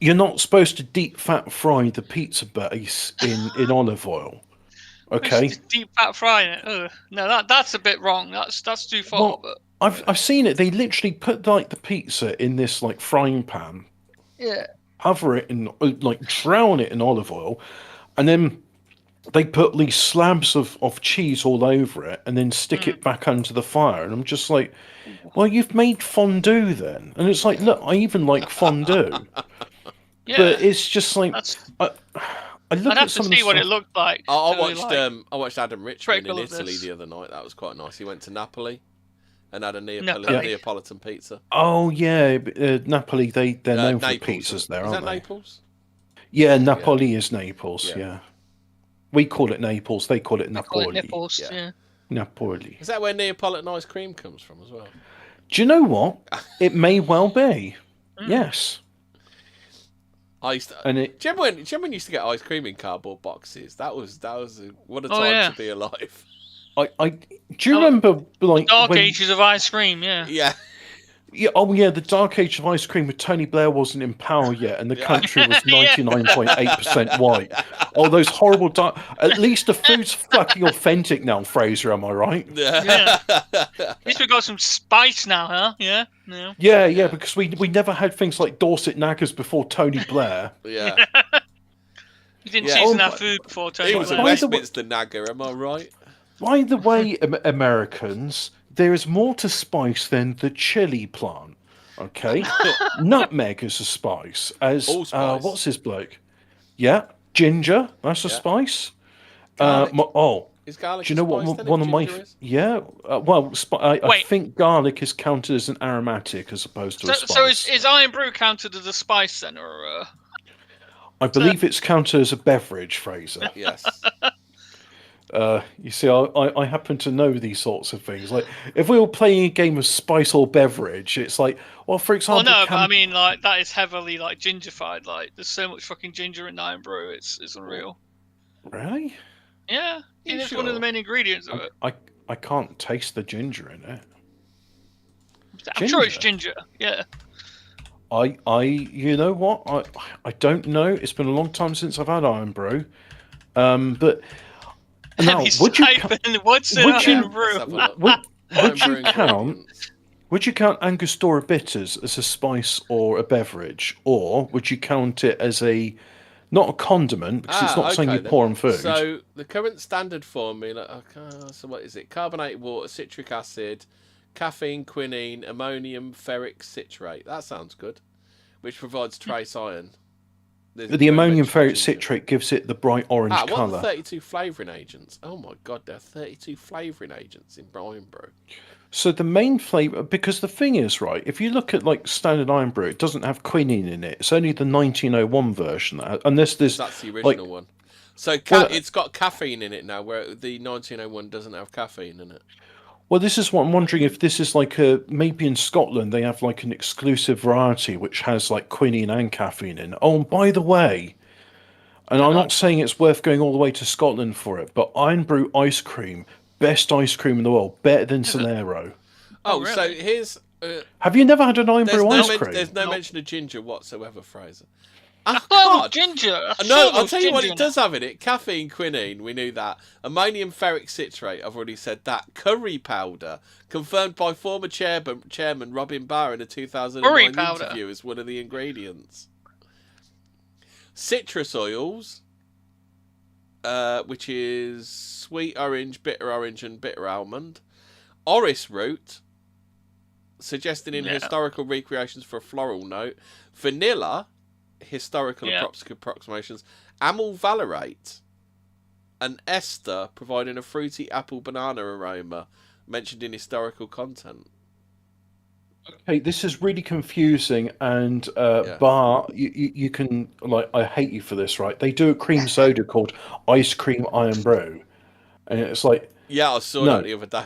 you're not supposed to deep fat fry the pizza base in olive oil. Okay. Deep fat frying it. Ugh. No, that's a bit wrong. That's too far. Well, but I've seen it. They literally put like the pizza in this like frying pan. Yeah. Cover it in like drown it in olive oil, and then they put these slabs of cheese all over it, and then stick it back under the fire. And I'm just like, well, you've made fondue then. And it's like, look, I even like fondue. But it's just like I'd have to see what it looked like. I watched Adam Richman in Italy the other night. That was quite nice. He went to Napoli and had a Neapolitan pizza. Oh yeah, Napoli. They're known for pizzas there, aren't they? Is that Naples? Yeah, Napoli is Naples. Yeah. We call it Naples. They call it Napoli. Napoli. Is that where Neapolitan ice cream comes from as well? Do you know what? It may well be. Yes. Do you remember when you used to get ice cream in cardboard boxes? That was what a time to be alive. Do you remember like Dark Ages of ice cream? Yeah. Yeah, the Dark Age of ice cream with Tony Blair wasn't in power yet, and the country was 99.8% white. Oh, those horrible At least the food's fucking authentic now, Fraser. Am I right? Yeah. At least we got some spice now, huh? Yeah. Yeah. Because we never had things like Dorset Knackers before Tony Blair. Yeah. We didn't season our food before Tony Blair. It was a Westminster Nagger. Am I right? By the way, Americans. There is more to spice than the chili plant, okay? Nutmeg is a spice. What's his bloke? Yeah, ginger. That's a spice. Is garlic? Do you know what one of my? Yeah. I think garlic is counted as an aromatic as opposed to a spice. So is Iron Brew counted as a spice then, or? I believe it's counted as a beverage, Fraser. Yes. You see, I happen to know these sorts of things. Like, if we were playing a game of spice or beverage, it's like, well, for example... Well, no, but I mean, like, that is heavily, like, gingerfied. Like, there's so much fucking ginger in Iron Brew, it's unreal. Really? Yeah. It's one of the main ingredients of it. I can't taste the ginger in it. I'm sure it's ginger, yeah. You know what? I don't know. It's been a long time since I've had Iron Brew. But... Now, would you count Angostura bitters as a spice or a beverage, or would you count it as not a condiment because it's not something you pour on food? So the current standard formula. So what is it? Carbonated water, citric acid, caffeine, quinine, ammonium ferric citrate. That sounds good. Which provides trace iron. The ammonium ferric citrate gives it the bright orange colour. What are 32 flavouring agents? Oh my god, there are 32 flavouring agents in Iron Brew. So the main flavour, because the thing is, right, if you look at like standard Iron Brew, it doesn't have quinine in it. It's only the 1901 version. Unless there's... That's the original one. So it's got caffeine in it now, where the 1901 doesn't have caffeine in it. Well, this is what I'm wondering if this is like maybe in Scotland they have like an exclusive variety which has like quinine and caffeine in. Oh, and by the way, and I'm not saying it's worth going all the way to Scotland for it, but Iron Brew ice cream, best ice cream in the world, better than Solero. Oh, really? So here's... have you never had an Iron Brew ice cream? There's no mention of ginger whatsoever, Fraser. Ginger. No, I'll tell you what it does have in it. Caffeine, quinine, we knew that. Ammonium ferric citrate, I've already said that. Curry powder, confirmed by former chairman Robin Barr in a 2009 interview as one of the ingredients. Citrus oils, which is sweet orange, and bitter almond. Orris root, suggesting in historical recreations for a floral note. Vanilla, historical approximations. Amyl valerate, and ester, providing a fruity apple banana aroma, mentioned in historical content. Okay, this is really confusing, and Bar, you can, like, I hate you for this, right? They do a cream soda called Ice Cream Iron Brew, and it's like, yeah, I saw that the other day.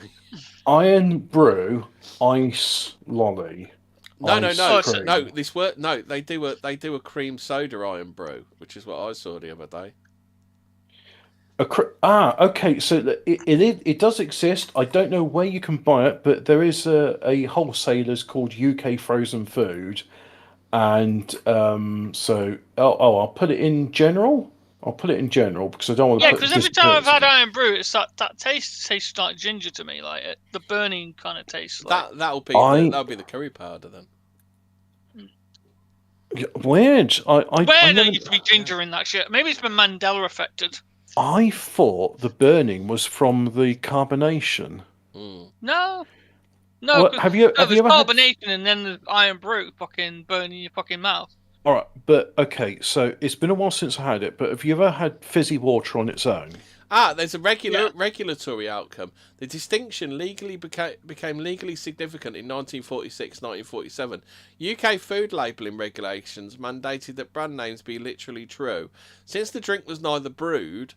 Iron Brew, Ice Lolly. No. They do a cream soda Iron Brew, which is what I saw the other day. Okay. So it does exist. I don't know where you can buy it, but there is a wholesalers called UK Frozen Food, and so I'll put it in general. I'll put it in general because I don't want to. Yeah, because every time I've had Iron Brew, it's that tastes like ginger to me, like the burning kind of taste. Like. That'll be the curry powder then. Weird. Where there used to be ginger in that shit. Maybe it's been Mandela affected. I thought the burning was from the carbonation. No. Well, have you ever carbonation and then the Iron Brew fucking burning your fucking mouth. All right, but okay, so it's been a while since I had it, but have you ever had fizzy water on its own? There's a regulatory outcome. The distinction became legally significant in 1946-1947. UK food labelling regulations mandated that brand names be literally true. Since the drink was neither brewed,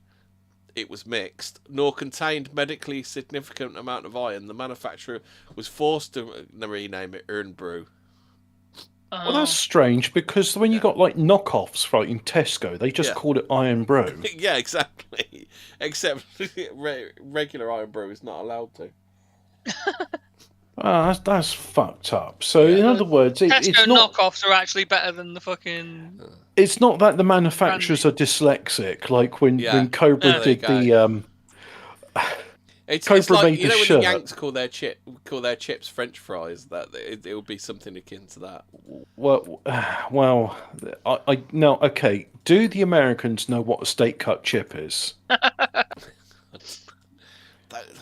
it was mixed, nor contained medically significant amount of iron, the manufacturer was forced to rename it Earn Brew. Well, that's strange, because when you got like knockoffs, right, in Tesco, they just called it Iron Brew. Yeah, exactly. Except regular Iron Brew is not allowed to. That's fucked up. So, in other words, it's not... knockoffs are actually better than the fucking... It's not that the manufacturers are dyslexic, like when Cobra did the... It's like, when the Yanks call their chips French fries, that it will be something akin to that. Well, no, okay. Do the Americans know what a steak cut chip is?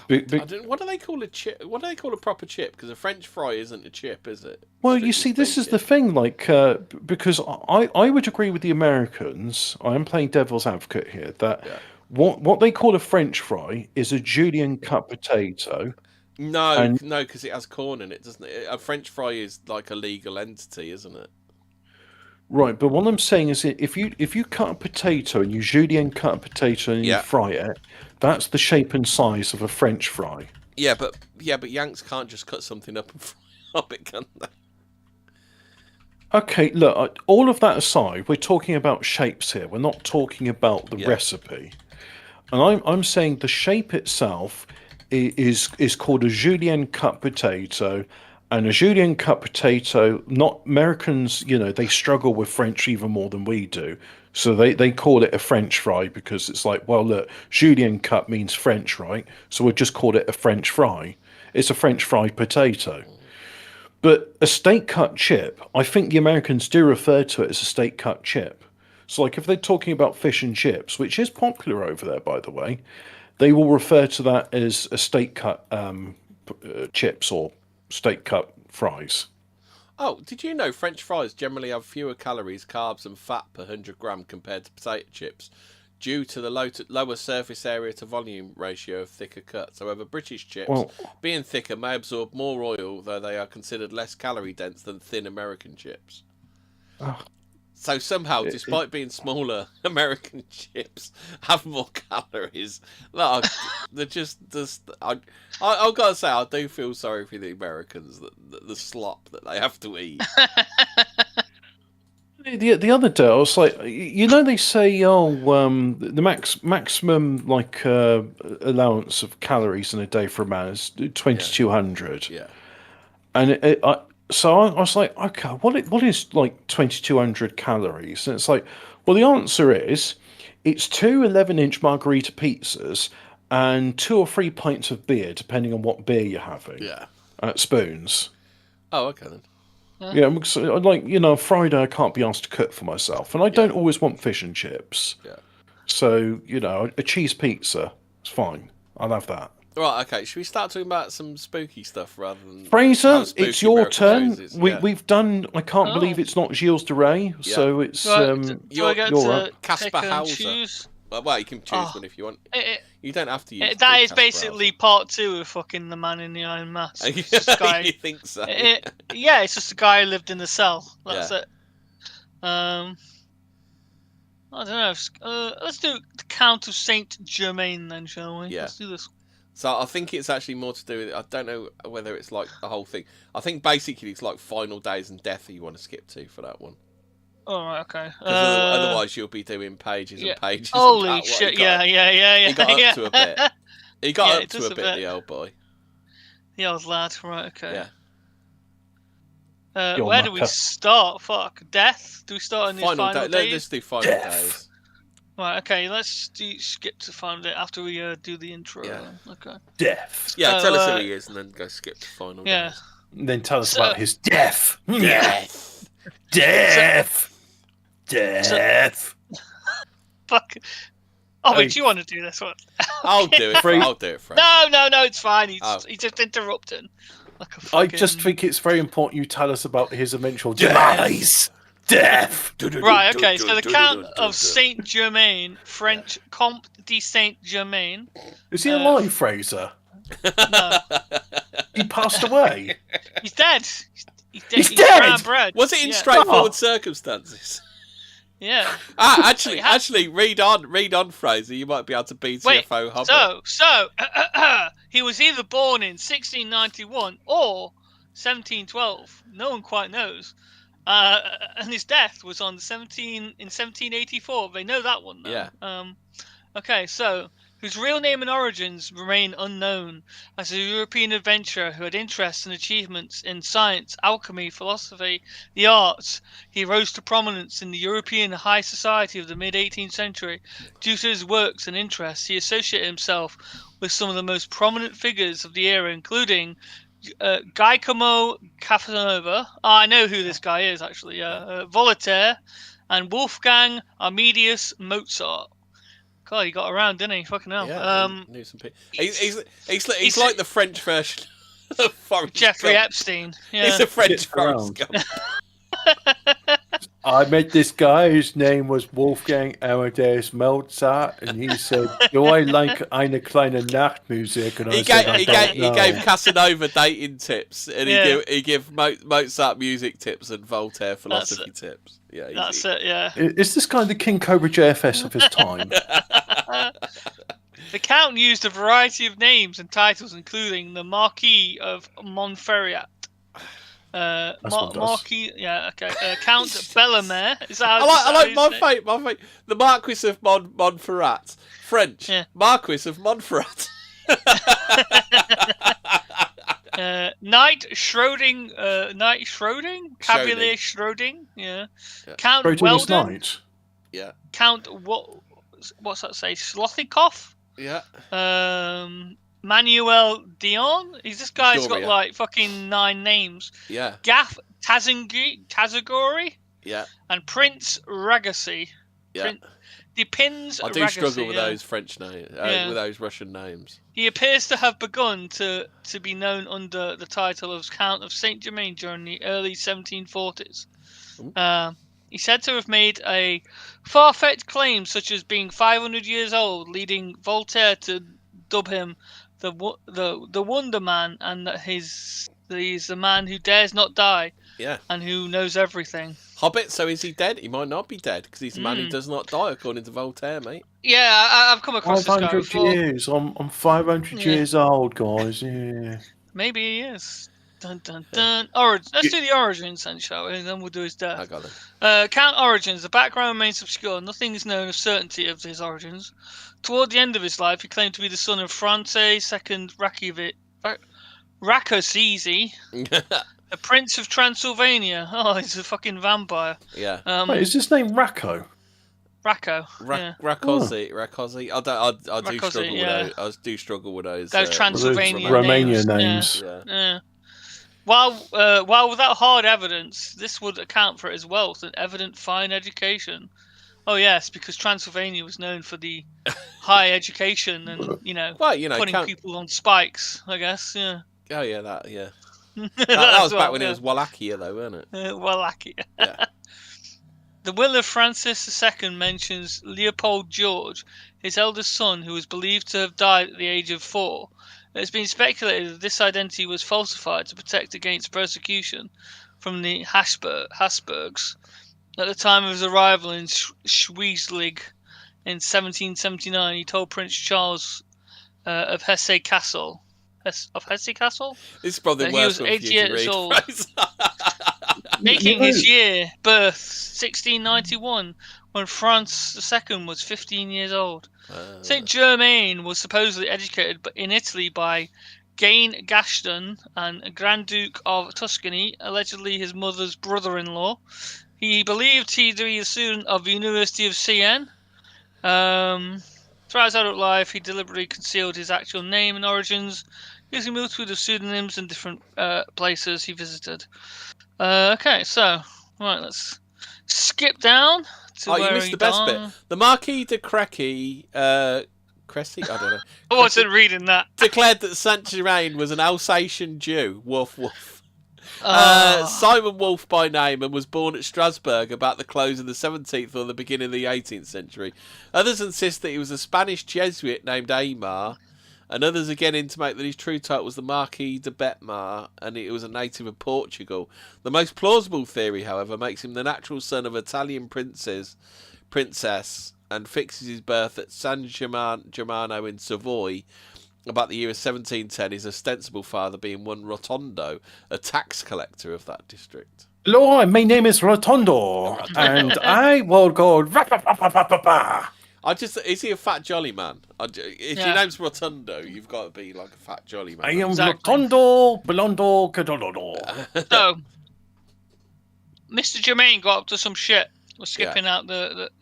What do they call a chip? What do they call a proper chip? Because a French fry isn't a chip, is it? Well, you see, this is the thing. Like, because I would agree with the Americans. I am playing devil's advocate here. That. Yeah. What they call a French fry is a julienne cut potato. No, because it has corn in it, doesn't it? A French fry is like a legal entity, isn't it? Right, but what I'm saying is, if you cut a potato and you julienne cut a potato and you fry it, that's the shape and size of a French fry. Yeah, but Yanks can't just cut something up and fry it, can they? Okay, look. All of that aside, we're talking about shapes here. We're not talking about the recipe. And I'm saying the shape itself is called a julienne cut potato, and a julienne cut potato. Not Americans, they struggle with French even more than we do. So they call it a French fry because it's like, well, look, julienne cut means French, right? So we'll just call it a French fry. It's a French fried potato. But a steak cut chip, I think the Americans do refer to it as a steak cut chip. So, like, if they're talking about fish and chips, which is popular over there, by the way, they will refer to that as a steak cut chips or steak cut fries. Oh, did you know French fries generally have fewer calories, carbs, and fat per 100 gram compared to potato chips, due to the lower surface area to volume ratio of thicker cuts? However, British chips, being thicker, may absorb more oil, though they are considered less calorie dense than thin American chips. So somehow, despite being smaller, American chips have more calories. Like, they're just I've got to say, I do feel sorry for the Americans, the slop that they have to eat. The other day, I was like, they say, the maximum allowance of calories in a day for a man is 2,200. Yeah. And So I was like, okay, what is like 2,200 calories? And it's like, well, the answer is it's 2 11-inch margarita pizzas and 2 or 3 pints of beer, depending on what beer you're having. Yeah. Spoons. Oh, okay then. Yeah, like, Friday I can't be asked to cook for myself, and I don't always want fish and chips. Yeah. So, a cheese pizza is fine. I'll have that. Right, okay. Should we start talking about some spooky stuff rather than... Fraser, it's your turn. We've done... I can't believe it's not Gilles de Rais, so it's... do I get to Casper Hauser. Well, you can choose one if you want. You don't have to use that is basically part 2 of fucking The Man in the Iron Mask. You think so? Yeah, it's just a guy who lived in the cell. That's it. I don't know. Let's do the Count of Saint Germain then, shall we? Yeah. Let's do this. So I think it's actually more to do with... I don't know whether it's like the whole thing. I think basically it's like Final Days and Death that you want to skip to for that one. Oh, right, okay. Otherwise you'll be doing pages and pages. Holy shit, yeah. He got up to a bit. He got up to a bit, the old boy. The old lad, right, okay. Yeah. Where do we start? Fuck. Death? Do we start in these final days? Let's do Final Days. Right, okay, let's skip to Final Day after we do the intro. Yeah. Okay. Death. Yeah, tell us who he is and then go skip to Final Days. And then tell us about his death. Death. Death. Death. Fuck. Oh, wait, do you want to do this one? I'll do it. I'll do it, Frank. No, it's fine. He's just interrupting. Like a fucking... I just think it's very important you tell us about his eventual demise. Death. Right, okay, so the Count of Saint Germain, French Comte de Saint Germain. Is he alive, Fraser? No. He passed away. He's dead. He's dead. Bread. Was it in straightforward circumstances? Yeah. Actually, read on, Fraser. You might be able to beat CFO Hobbit. So, he was either born in 1691 or 1712. No one quite knows. And his death was in 1784. They know that one, though. Yeah. Okay, so whose real name and origins remain unknown. As a European adventurer who had interests and achievements in science, alchemy, philosophy, the arts, he rose to prominence in the European high society of the mid-18th century. Due to his works and interests, he associated himself with some of the most prominent figures of the era, including Giacomo Casanova. I know who this guy is, actually. Voltaire and Wolfgang Amadeus Mozart. God, he got around, didn't he? Fucking hell. Yeah, knew some people. He's like the French version of Forrest Jeffrey Gump. Epstein. Yeah. He's a French Forrest Gump. I met this guy, his name was Wolfgang Amadeus Mozart, and he said, "Do I like eine kleine Nachtmusik?" And he gave Casanova dating tips, and he gave Mozart music tips and Voltaire philosophy tips. Yeah, that's it. Yeah. Is this guy the King Cobra JFS of his time? The Count used a variety of names and titles, including the Marquis of Montferrat. Marquis, Count Bellemare. Is that I like my fate. The Marquis of Montferrat. French. Yeah. Marquis of Montferrat. Knight Schroding. Cavalier Schroding. Yeah. Count Weldon. Knight. Yeah. Count what's that say? Slothikoff. Yeah. Manuel Dion. This guy's got like fucking 9 names. Yeah. Gaff Tazagori. Yeah. And Prince Ragacy. Yeah. Depends. I do struggle with those French names, with those Russian names. He appears to have begun to be known under the title of Count of Saint Germain during the early 1740s. He's said to have made a far-fetched claim, such as being 500 years old, leading Voltaire to dub him the Wonder Man, and that he's the man who dares not die. Yeah. And who knows everything. Hobbit, so is he dead? He might not be dead, because he's the man who does not die, according to Voltaire, mate. Yeah, I've come across this guy before. 500 years. I'm 500 years old, guys. Yeah. Maybe he is. Dun dun dun. Let's do the origins then, shall we? And then we'll do his death. I got it. Count Origins. The background remains obscure. Nothing is known of certainty of his origins. Toward the end of his life, he claimed to be the son of Francis II Rakoczycki, The Prince of Transylvania. Oh, he's a fucking vampire. Yeah. Wait, is his name Racco? Racco. Yeah. Rakosi. I do struggle with those. Those Transylvanian Romanian names. Yeah. While without hard evidence, this would account for his wealth and evident fine education. Oh yes, because Transylvania was known for the high education and putting people on spikes. I guess. Yeah. Oh yeah, that was back when it was Wallachia, though, wasn't it? Wallachia. Yeah. The will of Francis II mentions Leopold George, his eldest son, who was believed to have died at the age of 4. It has been speculated that this identity was falsified to protect against persecution from the Habsburgs. At the time of his arrival in Schleswig in 1779, he told Prince Charles of Hesse Castle. Of Hesse Castle? This is probably worse he was 8 years old. Making his birth 1691, when Francis II was 15 years old. Saint Germain was supposedly educated in Italy by Gain Gaston, and Grand Duke of Tuscany, allegedly his mother's brother-in-law. He believed he'd be a student of the University of Siena. Throughout his adult life, he deliberately concealed his actual name and origins, using multitude of pseudonyms in different places he visited. Okay, so let's skip down to where you missed the best bit. The Marquis de Crecy, Cressy, I don't know. I wasn't reading that. Declared that Saint Germain was an Alsatian Jew. Woof woof. Simon Wolf by name, and was born at Strasbourg about the close of the 17th or the beginning of the 18th century. Others insist that he was a Spanish Jesuit named Aymar, and others again intimate that his true title was the Marquis de Betmar, and he was a native of Portugal. The most plausible theory, however, makes him the natural son of Italian princess, and fixes his birth at San Germano in Savoy about the year of 1710, his ostensible father being one Rotondo, a tax collector of that district. Hello, my name is Rotondo, and I will go... Is he a fat jolly man? If your name's Rotondo, you've got to be like a fat jolly man. I am Rotondo, Belondo, Cadodo. So, Mr. Germain got up to some shit. We're skipping out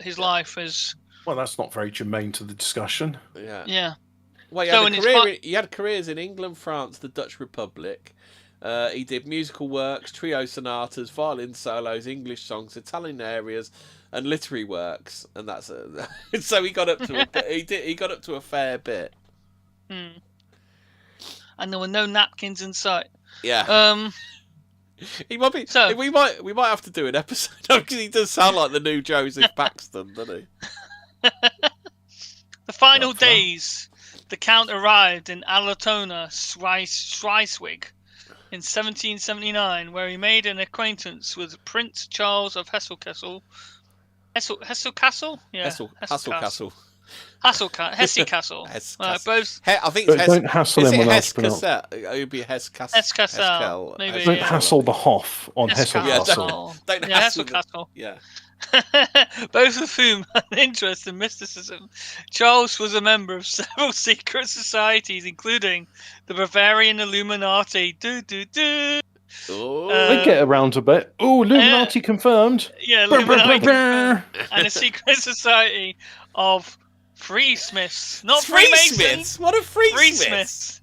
his life as... Well, that's not very germane to the discussion. Yeah. Well, he had careers in England, France, the Dutch Republic. He did musical works, trio sonatas, violin solos, English songs, Italian arias, and literary works, and that's it. So he got up to a fair bit. And there were no napkins in sight. Yeah. He might be. So we might have to do an episode because he does sound like the new Joseph Paxton, doesn't he? The final days, the Count arrived in Alatona, Schleswig, in 1779, where he made an acquaintance with Prince Charles of Hesse-Kassel. Hesse-Kassel? Yeah. Hesse-Kassel. Hesse-Kassel. I think it's don't hassle him when Hesse Cassel. It would be Hesse-Kassel. Hesse-Kassel. Maybe, don't hassle the Hoff on Hesse-Kassel. Don't hassle Hesse-Kassel. Yeah. Both of whom had an interest in mysticism. Charles was a member of several secret societies, including the Bavarian Illuminati. They get around a bit. Oh, Illuminati confirmed. Yeah, Illuminati confirmed. And a secret society of Freesmiths. Not Freemasons. What are Freesmiths?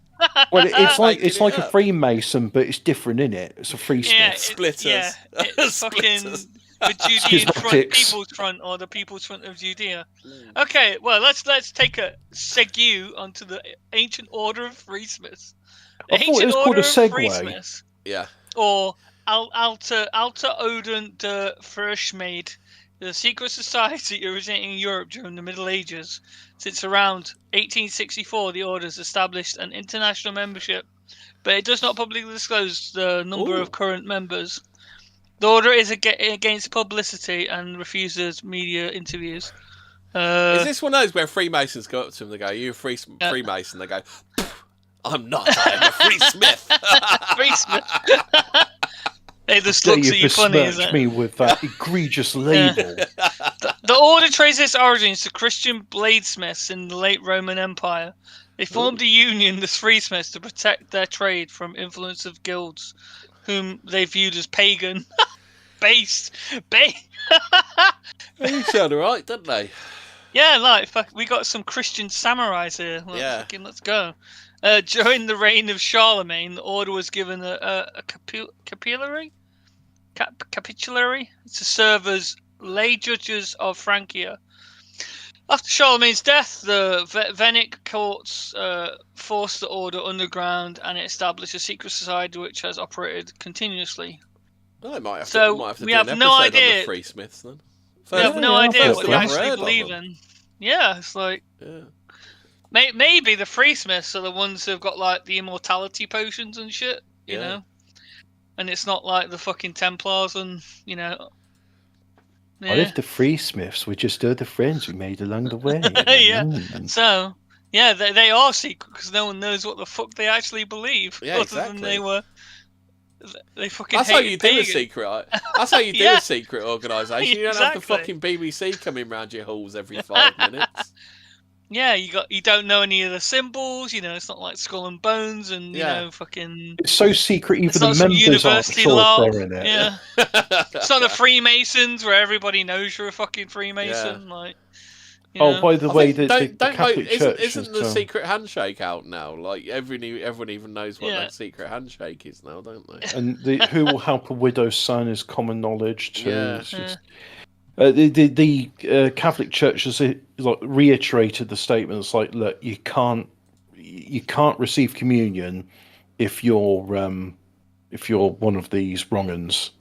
Well, it's like a Freemason, but it's different, isn't it? It's a Freesmith. Splitters. Yeah, it's fucking the Judean front, People's Front, or the People's Front of Judea. Okay, well, let's take a segue onto the Ancient Order of Freesmiths. I thought it was called a segue. Yeah. Or Alter Oden de Frischmaid, the secret society originating in Europe during the Middle Ages. Since around 1864, the order has established an international membership, but it does not publicly disclose the number of current members. The order is against publicity and refuses media interviews. Is this one of those where Freemasons go up to them, they go, "You're a Freemason?" They go, "I'm not, I'm a Freesmith." Freesmith. Hey, this looks at you funny, isn't it? Me with that egregious label. The order traces its origins to Christian bladesmiths in the late Roman Empire. They formed a union, the Freesmiths, to protect their trade from influence of guilds. whom they viewed as pagan. Based. They sound alright, don't they? Yeah, like we got some Christian samurais here. Let's go. During the reign of Charlemagne, the order was given a capillary to serve as lay judges of Francia. After Charlemagne's death, the Venic courts forced the order underground, and it established a secret society which has operated continuously. Well, might have we have no idea. On the Free Smiths, then. We have no idea what they actually believe in. Yeah, it's like maybe the Free Smiths are the ones who've got like the immortality potions and shit, you know, and it's not like the fucking Templars and you know. Yeah. What if the Free Smiths were just other friends we made along the way? So they are secret because no one knows what the fuck they actually believe. Yeah, exactly. Than they fucking. That's how you do a secret. That's how you do a secret organisation. You don't have the fucking BBC coming round your halls every 5 minutes. Yeah, you don't know any of the symbols. You know, it's not like Skull and Bones and you know fucking. It's so secret even the members aren't sure if they're in it. Yeah, it's not the Freemasons where everybody knows you're a fucking Freemason. Yeah. Like. By the way, the Catholic Church isn't the secret handshake out now? Like everyone even knows what that secret handshake is now, don't they? And who will help a widow's son is common knowledge too. Yeah. The Catholic Church has reiterated the statement. It's like, look, you can't receive communion if you're one of these wrong-uns.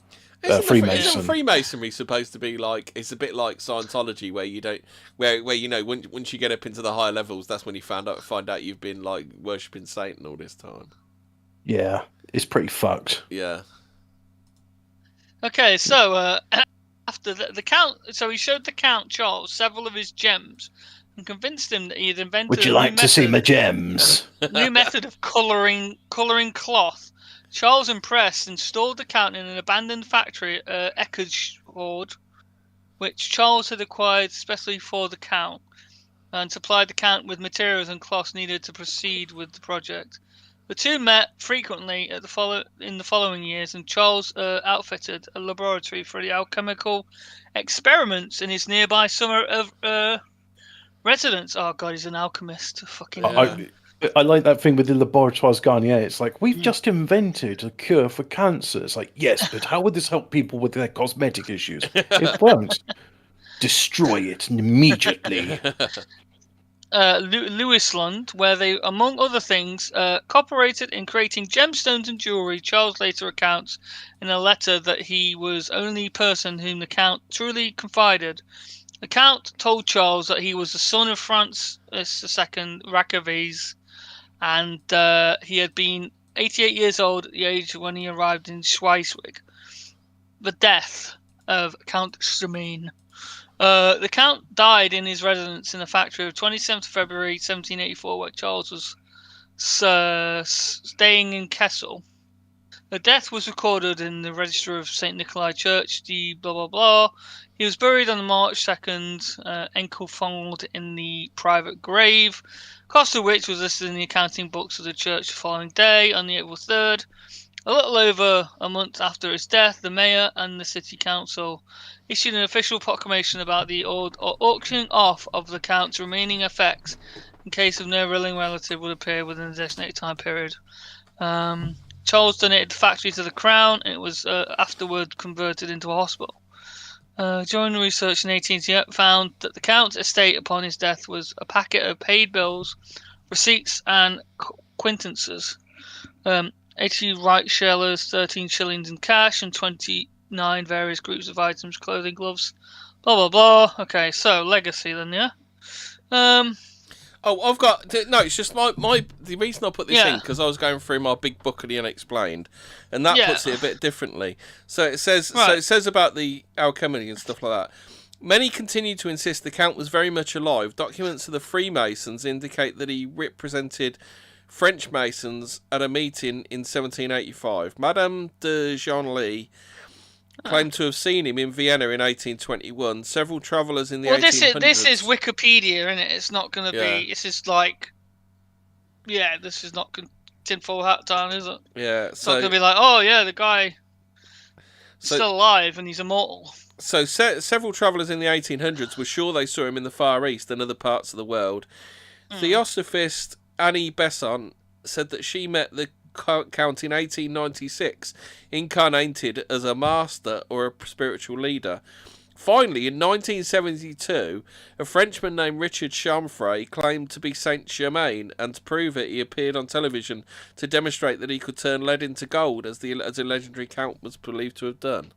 Freemason. Isn't Freemasonry supposed to be like? It's a bit like Scientology, where you don't, where you know, once you get up into the higher levels, that's when you find out you've been like worshipping Satan all this time. Yeah, it's pretty fucked. Yeah. Okay, so after the Count, so he showed the Count Charles several of his gems and convinced him that he had invented. Would you like to see my gems? New method of colouring cloth. Charles, impressed, installed the Count in an abandoned factory at Eckershoard, which Charles had acquired especially for the Count, and supplied the Count with materials and cloths needed to proceed with the project. The two met frequently in the following years, and Charles outfitted a laboratory for the alchemical experiments in his nearby summer residence. Oh god, he's an alchemist. Fucking. I like that thing with the laboratoires Garnier. It's like, we've just invented a cure for cancer. It's like, yes, but how would this help people with their cosmetic issues? It won't. Destroy it immediately. Louisland, where they, among other things, cooperated in creating gemstones and jewelry. Charles later recounts in a letter that he was the only person whom the Count truly confided. The Count told Charles that he was the son of Francis II Racaves, and he had been 88 years old at the age when he arrived in Schweiswig. The death of Count Sturmine. The Count died in his residence in the factory of 27th February 1784, where Charles was staying in Kessel. The death was recorded in the register of St. Nikolai Church, the blah blah blah. He was buried on March 2nd, Enkelfold in the private grave, cost of which was listed in the accounting books of the church the following day, on the April 3rd. A little over a month after his death, the mayor and the city council issued an official proclamation about the auctioning off of the Count's remaining effects in case of no willing relative would appear within the designated time period. Charles donated the factory to the Crown, and it was afterward converted into a hospital. During research in 1888, found that the Count's estate upon his death was a packet of paid bills, receipts, and quittances. 80 right shellers, 13 shillings in cash, and 29 various groups of items, clothing, gloves, blah blah blah. Okay, so legacy then, yeah. Oh, I've got no. It's just the reason I put this in because I was going through my big book of the unexplained, and that puts it a bit differently. So it says about the alchemy and stuff like that. Many continue to insist the Count was very much alive. Documents of the Freemasons indicate that he represented French Masons at a meeting in 1785. Madame de Genlis claimed to have seen him in Vienna in 1821. Several travellers in the 1800s... this is Wikipedia, isn't it? It's not going to be... This is like... Yeah, this is not tinfoil hat time, is it? Yeah. It's not going to be like, oh, yeah, the guy still alive and he's immortal. So several travellers in the 1800s were sure they saw him in the Far East and other parts of the world. Theosophist Annie Besant said that she met the Count in 1896, incarnated as a master or a spiritual leader. Finally, in 1972, a Frenchman named Richard Chamfray claimed to be Saint Germain, and to prove it, he appeared on television to demonstrate that he could turn lead into gold, as a legendary count was believed to have done.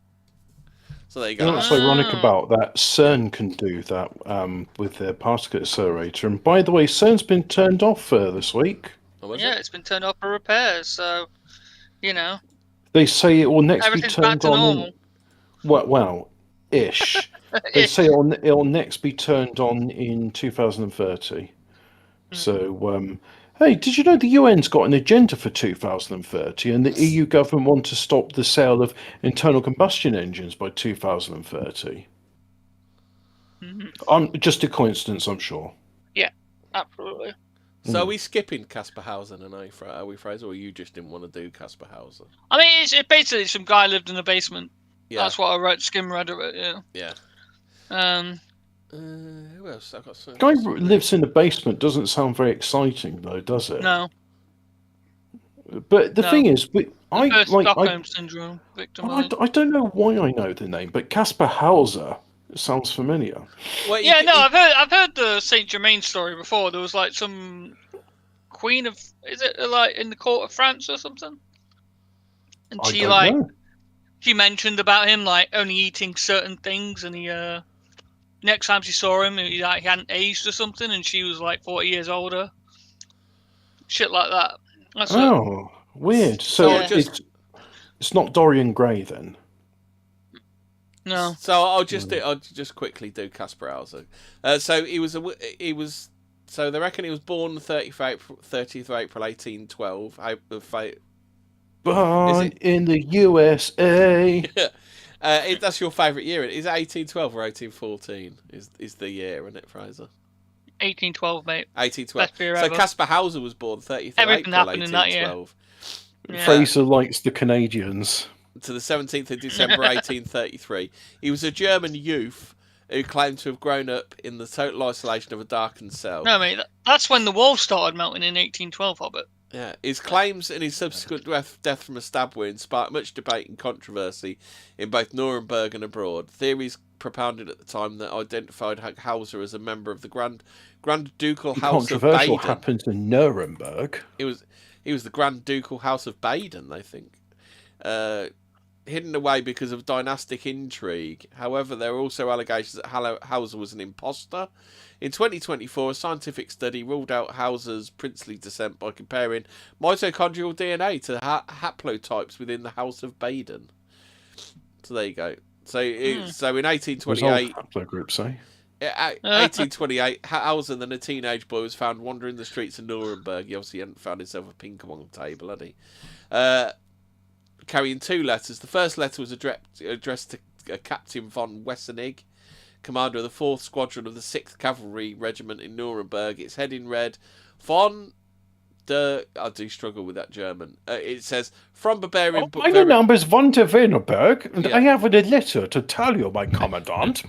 So there you go. You know what's ironic about that? CERN can do that with their particle accelerator. And by the way, CERN's been turned off this week. Oh, it's been turned off for repairs. So, they say it will next be turned on. Well, ish. They say it will next be turned on in 2030. So, hey, did you know the UN's got an agenda for 2030, and the EU government want to stop the sale of internal combustion engines by 2030? Just a coincidence, I'm sure. Yeah, absolutely. So are we skipping Caspar Hauser and are we, Fraser, or you just didn't want to do Caspar Hauser? I mean, it's basically some guy lived in a basement. Yeah. That's what I wrote, read of it, Yeah. Who else? I've got some. Guy lives in the basement doesn't sound very exciting, though, does it? No. But the thing is, Stockholm syndrome victim. I don't know why I know the name, but Caspar Hauser sounds familiar. Well, I've heard the Saint Germain story before. There was like some queen of, is it like in the court of France or something? And she mentioned about him like only eating certain things, and he next time she saw him, he hadn't aged or something, and she was like 40 years older. Shit like that. Weird. So it's not Dorian Gray then. No. So I'll just quickly do Caspar Hauser. So So they reckon he was born 30th of April 1812. Born in the USA. That's your favourite year. Is it 1812 or 1814? Is the year, isn't it, Fraser? 1812, mate. 1812. So Caspar Hauser was born 30th of April 1812. Yeah. Fraser likes the Canadians. To the 17th of December 1833. He was a German youth who claimed to have grown up in the total isolation of a darkened cell. No, mate, that's when the walls started melting in 1812, Hobbit. Yeah, his claims and his subsequent death from a stab wound sparked much debate and controversy in both Nuremberg and abroad. Theories propounded at the time that identified Hauser as a member of the Grand Ducal House of Baden. Controversial happened in Nuremberg. He was the Grand Ducal House of Baden, they think. Hidden away because of dynastic intrigue. However, there are also allegations that Hauser was an imposter. In 2024, a scientific study ruled out Hauser's princely descent by comparing mitochondrial DNA to haplotypes within the House of Baden. So there you go. So in 1828, haplogroups, eh? 1828, Hauser, then a teenage boy, was found wandering the streets of Nuremberg. He obviously hadn't found himself a ping pong table, had he? Carrying two letters. The first letter was addressed to Captain von Wessenig, commander of the 4th Squadron of the 6th Cavalry Regiment in Nuremberg. Its heading read, I do struggle with that German. It says, from Bavarian... My name is von der Wienerberg, and I have a letter to tell you, my commandant.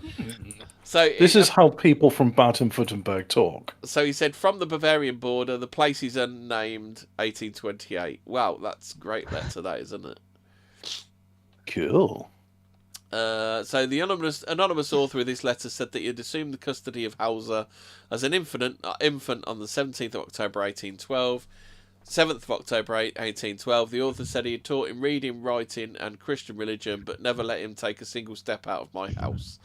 This is how people from Baden-Württemberg talk. So he said, from the Bavarian border, the place is unnamed, 1828. Wow, that's a great letter, that, isn't it? Cool. So the anonymous author of this letter said that he had assumed the custody of Hauser as an infant on the 17th of October 1812. 7th of October 1812, the author said he had taught him reading, writing, and Christian religion, but never let him take a single step out of my house.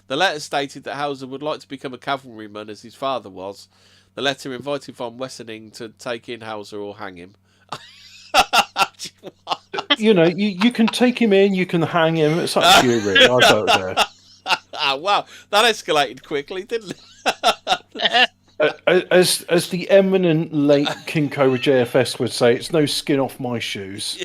The letter stated that Hauser would like to become a cavalryman as his father was. The letter invited von Wessenig to take in Hauser or hang him. You know, you can take him in, you can hang him. It's up to you, really. I don't know. Wow, that escalated quickly, didn't it? As the eminent late King Cobra JFS would say, it's no skin off my shoes.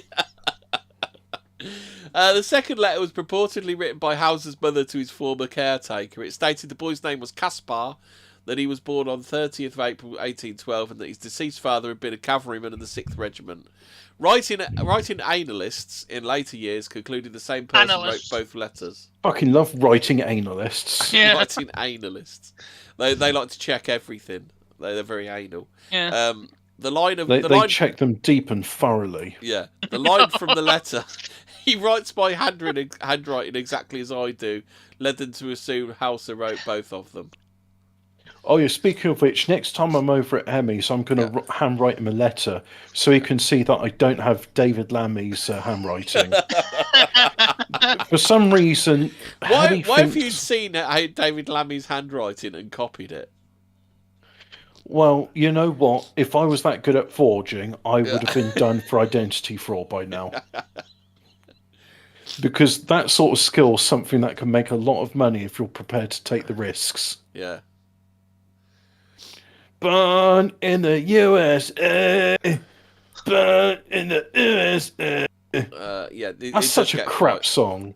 The second letter was purportedly written by Hauser's mother to his former caretaker. It stated the boy's name was Caspar, that he was born on 30th of April 1812 and that his deceased father had been a cavalryman of the 6th Regiment. Writing annalists in later years concluded the same person wrote both letters. Fucking love writing annalists. Yeah. Writing annalists. They like to check everything. They're very anal. Yeah. They check them deep and thoroughly. Yeah. The line from the letter, he writes by handwriting exactly as I do, led them to assume Hauser wrote both of them. Oh, yeah, speaking of which, next time I'm over at Emmy's, I'm going to handwrite him a letter so he can see that I don't have David Lammy's handwriting. For some reason... Why have you seen David Lammy's handwriting and copied it? Well, you know what? If I was that good at forging, I would have been done for identity fraud by now. Because that sort of skill is something that can make a lot of money if you're prepared to take the risks. Yeah. Born in the USA. Born in the USA. That's such a crap song.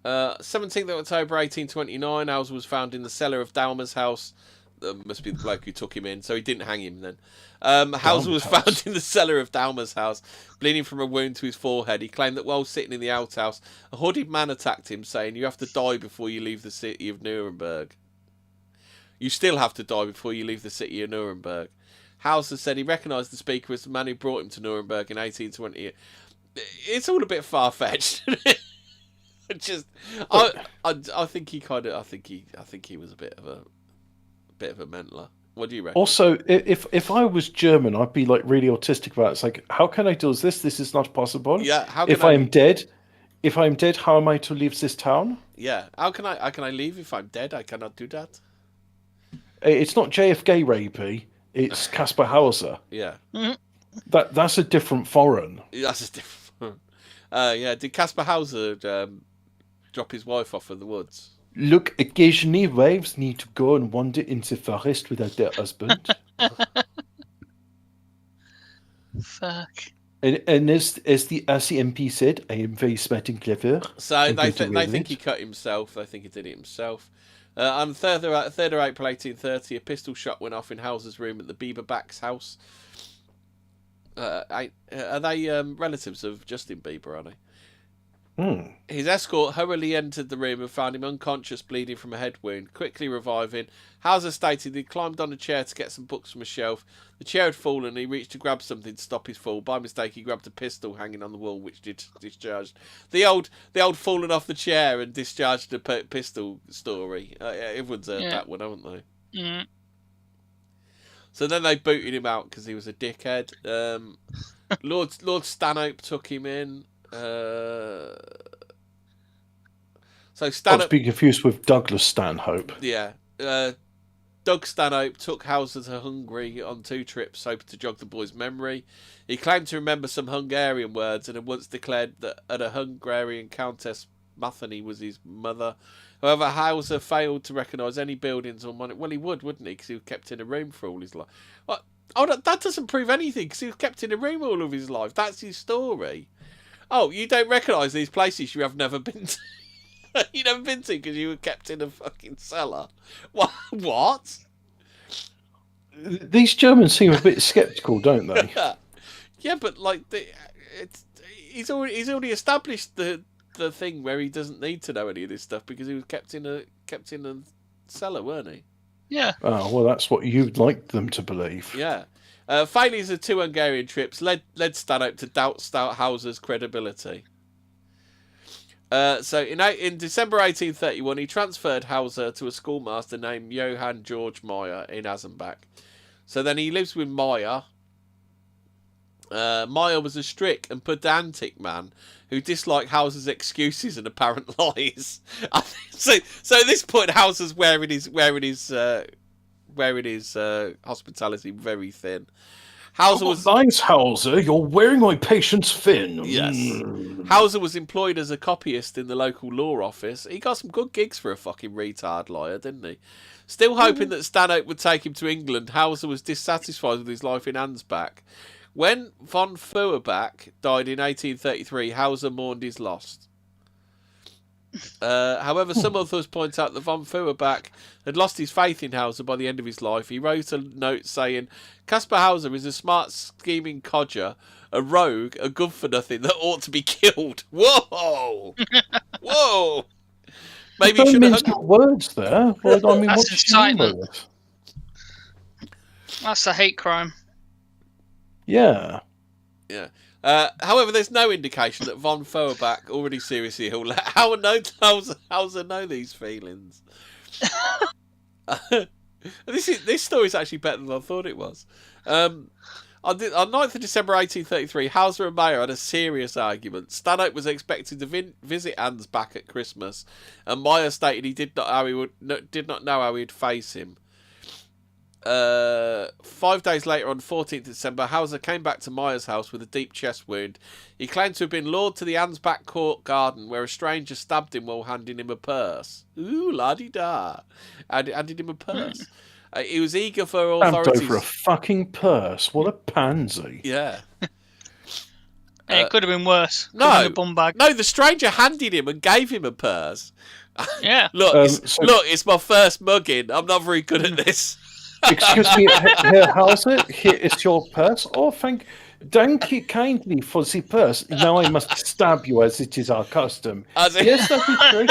17th of October 1829, Hauser was found in the cellar of Dalmer's house. Must be the bloke who took him in, so he didn't hang him then. Hauser was found in the cellar of Dalmer's house, bleeding from a wound to his forehead. He claimed that while sitting in the outhouse, a hooded man attacked him, saying, "You have to die before you leave the city of Nuremberg. You still have to die before you leave the city of Nuremberg." Hauser said he recognised the speaker as the man who brought him to Nuremberg in 1820. It's all a bit far-fetched. I think he was a bit of a mentaler. What do you reckon? Also, if I was German, I'd be like really autistic about it. It's like, how can I do this? This is not possible. Yeah. If I'm dead, how am I to leave this town? Yeah. How can I leave if I'm dead? I cannot do that. It's not JFK rapey. It's Caspar Hauser. Yeah. Mm-hmm. That's a different foreign. That's a different. Yeah. Did Caspar Hauser drop his wife off in the woods? Look, occasionally wives need to go and wander into the forest without their husband. Fuck. And as the RCMP said, I am very smart and clever. So they think he cut himself. They think he did it himself. On 3rd of April 1830, a pistol shot went off in Hauser's room at the Bieberbach's house. Are they relatives of Justin Bieber, are they? His escort hurriedly entered the room and found him unconscious, bleeding from a head wound. Quickly reviving, Hauser stated he climbed on a chair to get some books from a shelf. The chair had fallen and he reached to grab something to stop his fall. By mistake, he grabbed a pistol hanging on the wall, which discharged. The old falling off the chair and discharged a pistol story. Everyone's heard that one, haven't they? Yeah. So then they booted him out because he was a dickhead. Lord Stanhope took him in. So Stanhope. I'd be confused with Douglas Stanhope. Yeah. Doug Stanhope took Hauser to Hungary on 2 trips, hoping to jog the boy's memory. He claimed to remember some Hungarian words and had once declared that a Hungarian Countess Matheny was his mother. However, Hauser failed to recognise any buildings or money. Well, he would, wouldn't he? Because he was kept in a room for all his life. Well, that doesn't prove anything, because he was kept in a room all of his life. That's his story. Oh, you don't recognise these places you have never been to? You never been to because you were kept in a fucking cellar? What? These Germans seem a bit sceptical, don't they? Yeah, but like he's already established the thing where he doesn't need to know any of this stuff because he was kept in a cellar, weren't he? Yeah. Oh, well, that's what you'd like them to believe. Yeah. Failures of 2 Hungarian trips led Stanhope to doubt Hauser's credibility. So in December 1831, he transferred Hauser to a schoolmaster named Johann George Meyer in Asenbach. So then he lives with Meyer. Meyer was a strict and pedantic man who disliked Hauser's excuses and apparent lies. So at this point, Hauser's wearing his hospitality very thin. Hauser was thanks, Hauser. You're wearing my patient's thin. Yes. Hauser was employed as a copyist in the local law office. He got some good gigs for a fucking retard liar, didn't he? Still hoping that Stanhope would take him to England, Hauser was dissatisfied with his life in Ansbach. When von Feuerbach died in 1833, Hauser mourned his loss. However, some authors point out that von Feuerbach had lost his faith in Hauser by the end of his life. He wrote a note saying, Caspar Hauser is a smart, scheming codger, a rogue, a good-for-nothing that ought to be killed. Whoa! Whoa! Maybe you should have hung... words there. Well, I mean, that's incitement. That's a hate crime. Yeah. Yeah. However, there's no indication that von Feuerbach already seriously ill. Hauser know these feelings. This story is actually better than I thought it was. On 9th of December 1833, Hauser and Mayer had a serious argument. Stanhope was expected to visit Ansbach at Christmas, and Mayer stated he did not know how he'd face him. 5 days later, on 14th December, Hauser came back to Mayer's house with a deep chest wound. He claimed to have been lured to the Ansbach court garden, where a stranger stabbed him while handing him a purse. Ooh, la-di-da. Handed him a purse. He was eager for authorities... over a fucking purse. What a pansy. Yeah. It could have been worse. No, a bum bag. No, the stranger handed him and gave him a purse. Yeah. Look, it's my first mugging. I'm not very good at this. Excuse me, Herr Hauser, here is your purse. Oh, thank you kindly for the purse. Now I must stab you, as it is our custom. Yes, that is true.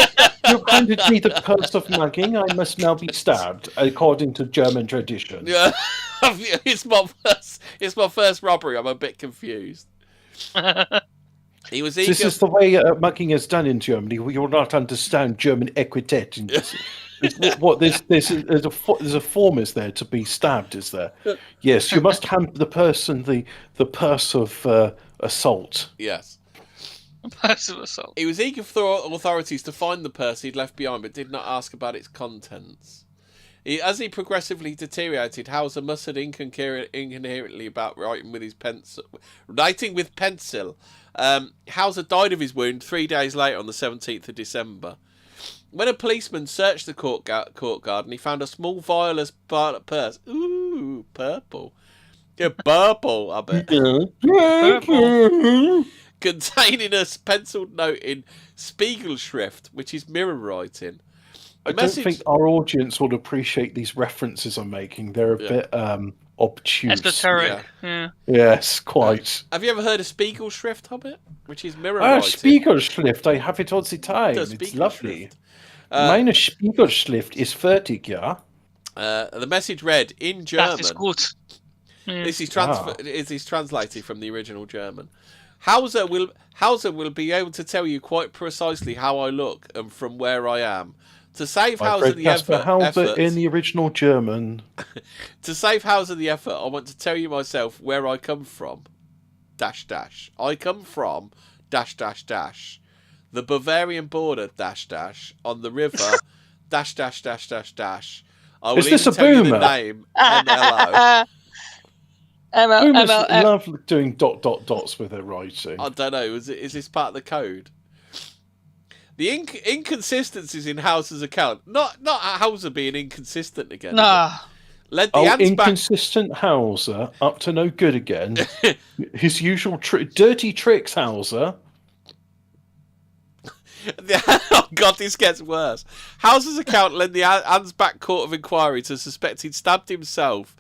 You handed me the purse of mugging. I must now be stabbed, according to German tradition. Yeah, it's my first robbery. I'm a bit confused. He was eager. This is the way mugging is done in Germany. You will not understand German etiquette. There's a form, is there, to be stabbed, is there? Yes, you must hand the person the purse of assault. Yes. A purse of assault. He was eager for authorities to find the purse he'd left behind, but did not ask about its contents. As he progressively deteriorated, Hauser muttered incoherently about writing with pencil. Hauser died of his wound 3 days later on the 17th of December. When a policeman searched the court garden, he found a small violet purse. Ooh, purple. Yeah, purple, I bet. Purple. Containing a penciled note in Spiegelschrift, which is mirror writing. I don't think our audience would appreciate these references I'm making. They're a bit obtuse. Esoteric. Yeah. Yes, quite. Have you ever heard of Spiegelschrift, Hobbit? Which is mirror writing. Spiegelschrift. I have it all the time. It's lovely. Meine Spiegelschrift is fertig, ja? The message read in German. That is good. This is translated from the original German. Hauser will be able to tell you quite precisely how I look and from where I am. To save Hauser the effort in the original German. To save Hauser the effort, I want to tell you myself where I come from. ... I come from ... the Bavarian border ... on the river ... I will even tell you the name MLO. Boomers love doing ... dots with their writing. I don't know. Is this part of the code? The inconsistencies in Hauser's account, not Hauser being inconsistent again. Nah. Led the inconsistent Hauser up to no good again. His usual dirty tricks, Hauser. Oh God, this gets worse. Hauser's account led the Ansbach Court of Inquiry to suspect he'd stabbed himself,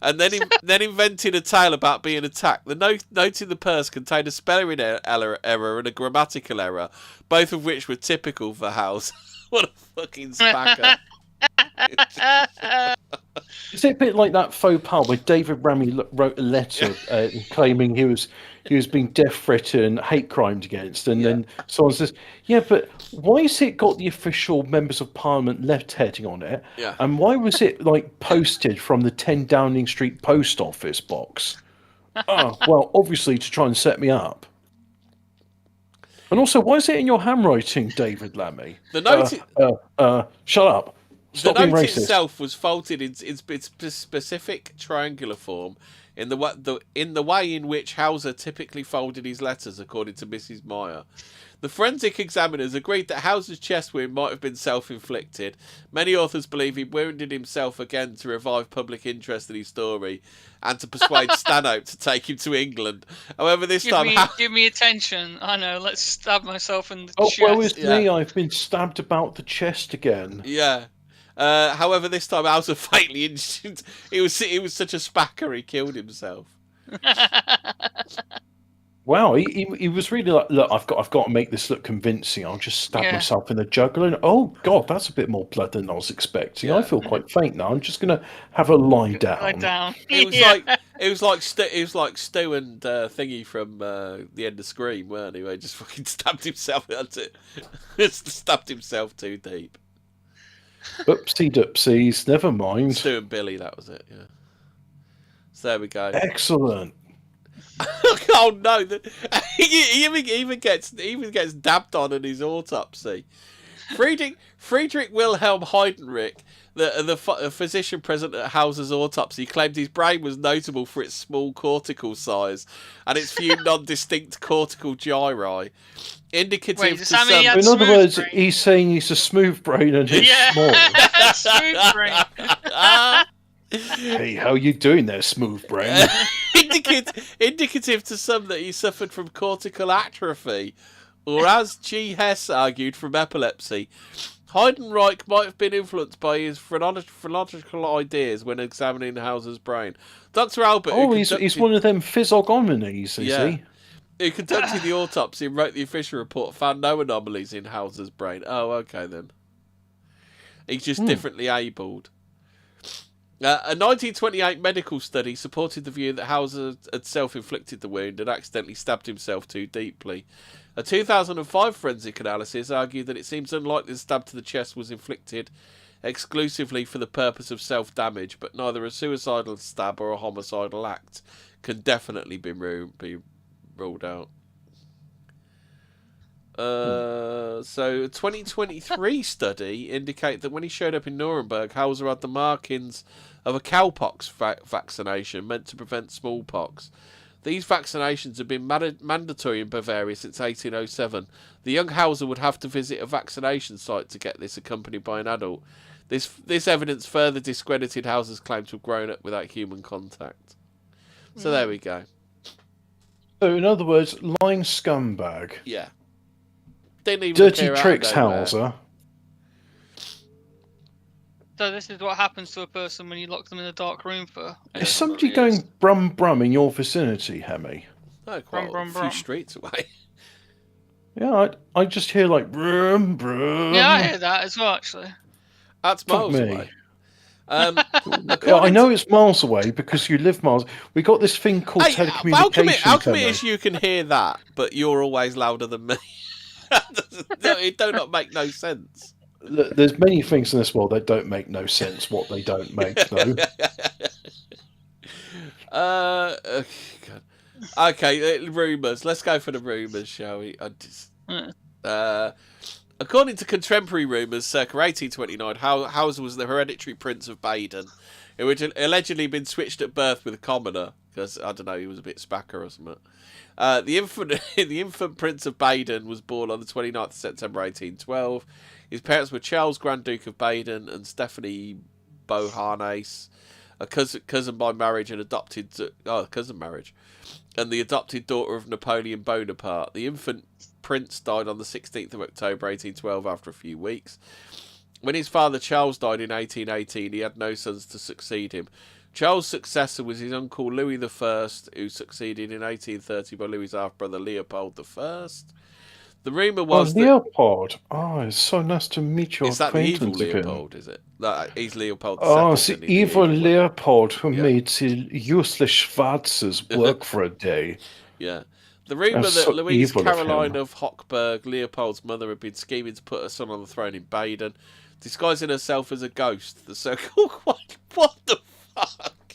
and then invented a tale about being attacked. The note in the purse contained a spelling error and a grammatical error, both of which were typical for Hauser. What a fucking spacker. Is it a bit like that faux pas where David Ramy wrote a letter claiming he was being death threatened, hate crimed against, and then someone says, "Yeah, but why has it got the official members of Parliament left heading on it? Yeah. And why was it posted from the 10 Downing Street post office box? Oh, well, obviously to try and set me up. And also, why is it in your handwriting, David Lammy? The note. Shut up. Stop the being note racist. Itself was folded in its specific triangular form in the way in which Hauser typically folded his letters, according to Mrs. Meyer. The forensic examiners agreed that Hauser's chest wound might have been self-inflicted. Many authors believe he wounded himself again to revive public interest in his story and to persuade Stanhope to take him to England. However, this time... Give me attention. I know, let's stab myself in the chest. Oh, well, it's me. I've been stabbed about the chest again. Yeah. However, this time Hauser fatally injured. He was such a spacker, he killed himself. Wow, he was really like, look, I've got to make this look convincing. I'll just stab myself in the jugular. And, oh God, that's a bit more blood than I was expecting. Yeah. I feel quite faint now. I'm just gonna have a lie down. Lie down. It was like Stu and Thingy from the end of Scream, weren't he? Where he just fucking stabbed himself. Stabbed himself too deep. Oopsie doopsies. Never mind. Stu and Billy, that was it. Yeah. So there we go. Excellent. Oh no! He even gets dabbed on in his autopsy. Friedrich Wilhelm Heidenreich, the physician present at Hauser's autopsy, claimed his brain was notable for its small cortical size and its few non-distinct cortical gyri, indicative to some. In other words, he's saying he's a smooth brain and it's small. Smooth brain. Hey, how you doing there, smooth brain? Indicative to some that he suffered from cortical atrophy, or as G. Hess argued, from epilepsy. Heidenreich might have been influenced by his phrenological ideas when examining Hauser's brain. Dr. Albert... he's one of them physiognomonies, is he? Who conducted the autopsy and wrote the official report, found no anomalies in Hauser's brain. Oh, okay then. He's just differently abled. A 1928 medical study supported the view that Hauser had self-inflicted the wound and accidentally stabbed himself too deeply. A 2005 forensic analysis argued that it seems unlikely the stab to the chest was inflicted exclusively for the purpose of self-damage, but neither a suicidal stab or a homicidal act can definitely be ruled out. So a 2023 study indicate that when he showed up in Nuremberg, Hauser had the markings of a cowpox vaccination meant to prevent smallpox. These vaccinations have been mandatory in Bavaria since 1807. The young Hauser would have to visit a vaccination site to get this, accompanied by an adult. This evidence further discredited Hauser's claim to have grown up without human contact. So there we go. So in other words, lying scumbag. Yeah. Didn't even dirty tricks, Hauser. So this is what happens to a person when you lock them in a dark room for... Is somebody going brum brum in your vicinity, Hemi? No, quite a few streets away. Yeah, I just hear like brum brum. Yeah, I hear that as well, actually. That's miles away. I know it's miles away because you live miles. We got this thing called telecommunications. How come it is you can hear that, but you're always louder than me? It do not make no sense. There's many things in this world that don't make no sense. What they don't make, though. Okay, rumours. Let's go for the rumours, shall we? According to contemporary rumours, circa 1829, Hauser was the hereditary prince of Baden, who had allegedly been switched at birth with a commoner because I don't know, he was a bit spacker or something. The infant Prince of Baden was born on the 29th of September 1812. His parents were Charles, Grand Duke of Baden, and Stephanie Beauharnais, a cousin by marriage and and the adopted daughter of Napoleon Bonaparte. The infant prince died on the 16th of October 1812 after a few weeks. When his father Charles died in 1818, he had no sons to succeed him. Charles' successor was his uncle Louis I, who succeeded in 1830 by Louis' half-brother Leopold I. The rumour was Leopold. Oh, it's so nice to meet your acquaintance again. Is that the evil Leopold, is it? No, he's Leopold II. Oh, it's the evil Leopold who made the useless Schwarzes work for a day. Yeah. The rumour that Louise Caroline of Hochberg, Leopold's mother, had been scheming to put her son on the throne in Baden, disguising herself as a ghost. The so-called... What the fuck?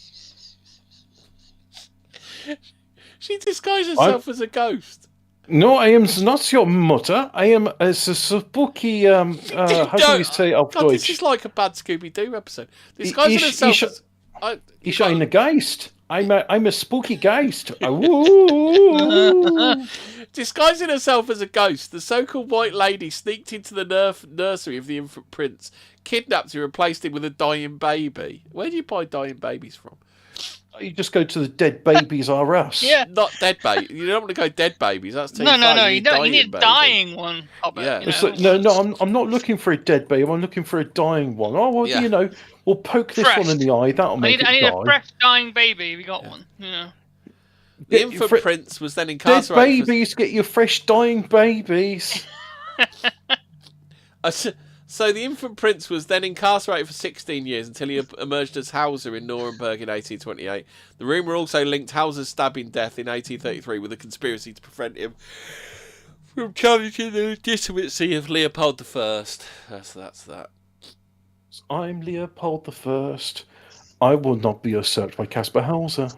She disguised herself as a ghost. No, I am not your mother. I am a spooky. How do you say auf Deutsch? This is like a bad Scooby-Doo episode. Disguising herself as... Ich eine Geist. I'm a spooky ghost. Disguising herself as a ghost, the so-called white lady sneaked into the nursery of the infant prince, kidnapped him and replaced him with a dying baby. Where do you buy dying babies from? You just go to the Dead Babies R Us. Yeah. Not dead baby. You don't want to go dead babies. That's too no. You need a dying one. Yeah. I'm not looking for a dead baby. I'm looking for a dying one. Oh, well, we'll poke this one in the eye. That'll make it die. I need a fresh dying baby. We got one. Yeah. The infant prince was then incarcerated. Dead babies, get your fresh dying babies. So the infant prince was then incarcerated for 16 years until he emerged as Hauser in Nuremberg in 1828. The rumour also linked Hauser's stabbing death in 1833 with a conspiracy to prevent him from challenging the legitimacy of Leopold I. That's that. I'm Leopold I. I will not be usurped by Caspar Hauser.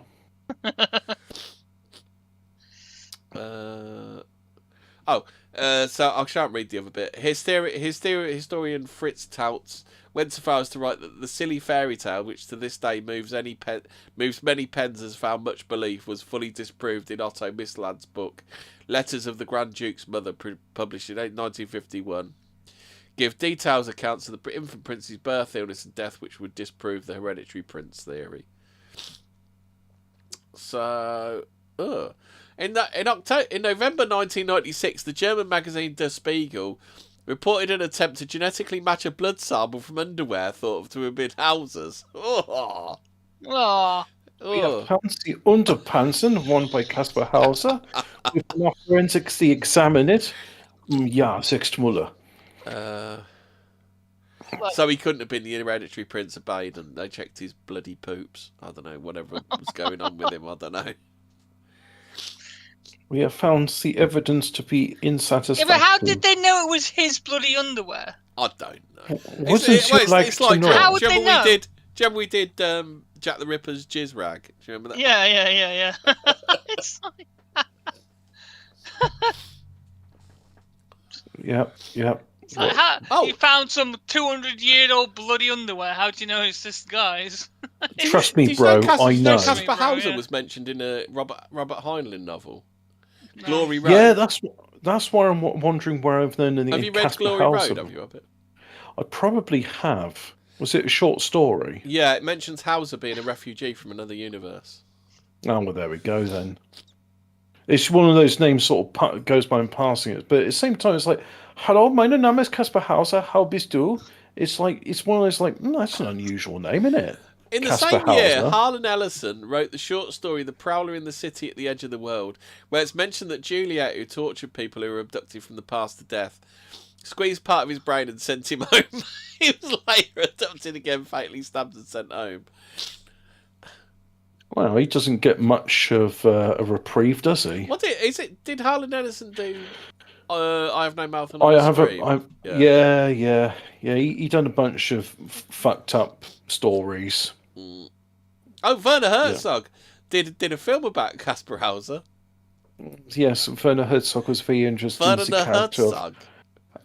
So I shan't read the other bit. Historian Fritz Tautz went so far as to write that the silly fairy tale, which to this day moves many pens, has found much belief, was fully disproved in Otto Missland's book, Letters of the Grand Duke's Mother, published in 1951. Give details accounts of the infant prince's birth, illness, and death, which would disprove the hereditary prince theory. So, In November 1996, the German magazine Der Spiegel reported an attempt to genetically match a blood sample from underwear thought of to have been Hauser's. Oh. We have fancy underpantsen worn by Caspar Hauser. We've now forensically examined it. Ja, sechs Muller. So he couldn't have been the hereditary Prince of Baden. They checked his bloody poops. I don't know, whatever was going on with him, I don't know. We have found the evidence to be insatisfactory. Yeah, but how did they know it was his bloody underwear? I don't know. It's like how would they know? Do you remember we did Jack the Ripper's jizz rag? Do you remember that? Yeah. It's like... Yep. It's like, you found some 200-year-old bloody underwear. How do you know it's this guy's? Trust me, bro. I know. Caspar Hauser was mentioned in a Robert Heinlein novel. No. Glory Road. Yeah, that's why I'm wondering where I've known anything. Have you read Caspar Glory Hauser. Road? Have you, Robert? I probably have. Was it a short story? Yeah, it mentions Hauser being a refugee from another universe. Oh, well, there we go then. It's one of those names sort of goes by in passing it, but at the same time, it's like, "Hello, mein Name ist Caspar Hauser. How bist du?" It's like it's one of those like, that's an unusual name, isn't it? In the same year, Harlan Ellison wrote the short story "The Prowler in the City at the Edge of the World," where it's mentioned that Juliet, who tortured people who were abducted from the past to death, squeezed part of his brain and sent him home. He was later abducted again, fatally stabbed and sent home. Well, he doesn't get much of a reprieve, does he? Did Harlan Ellison do I Have No Mouth and Yeah. He done a bunch of fucked up stories. Oh, Werner Herzog did a film about Caspar Hauser. Yes, Werner Herzog was very interested in the character. Herzog.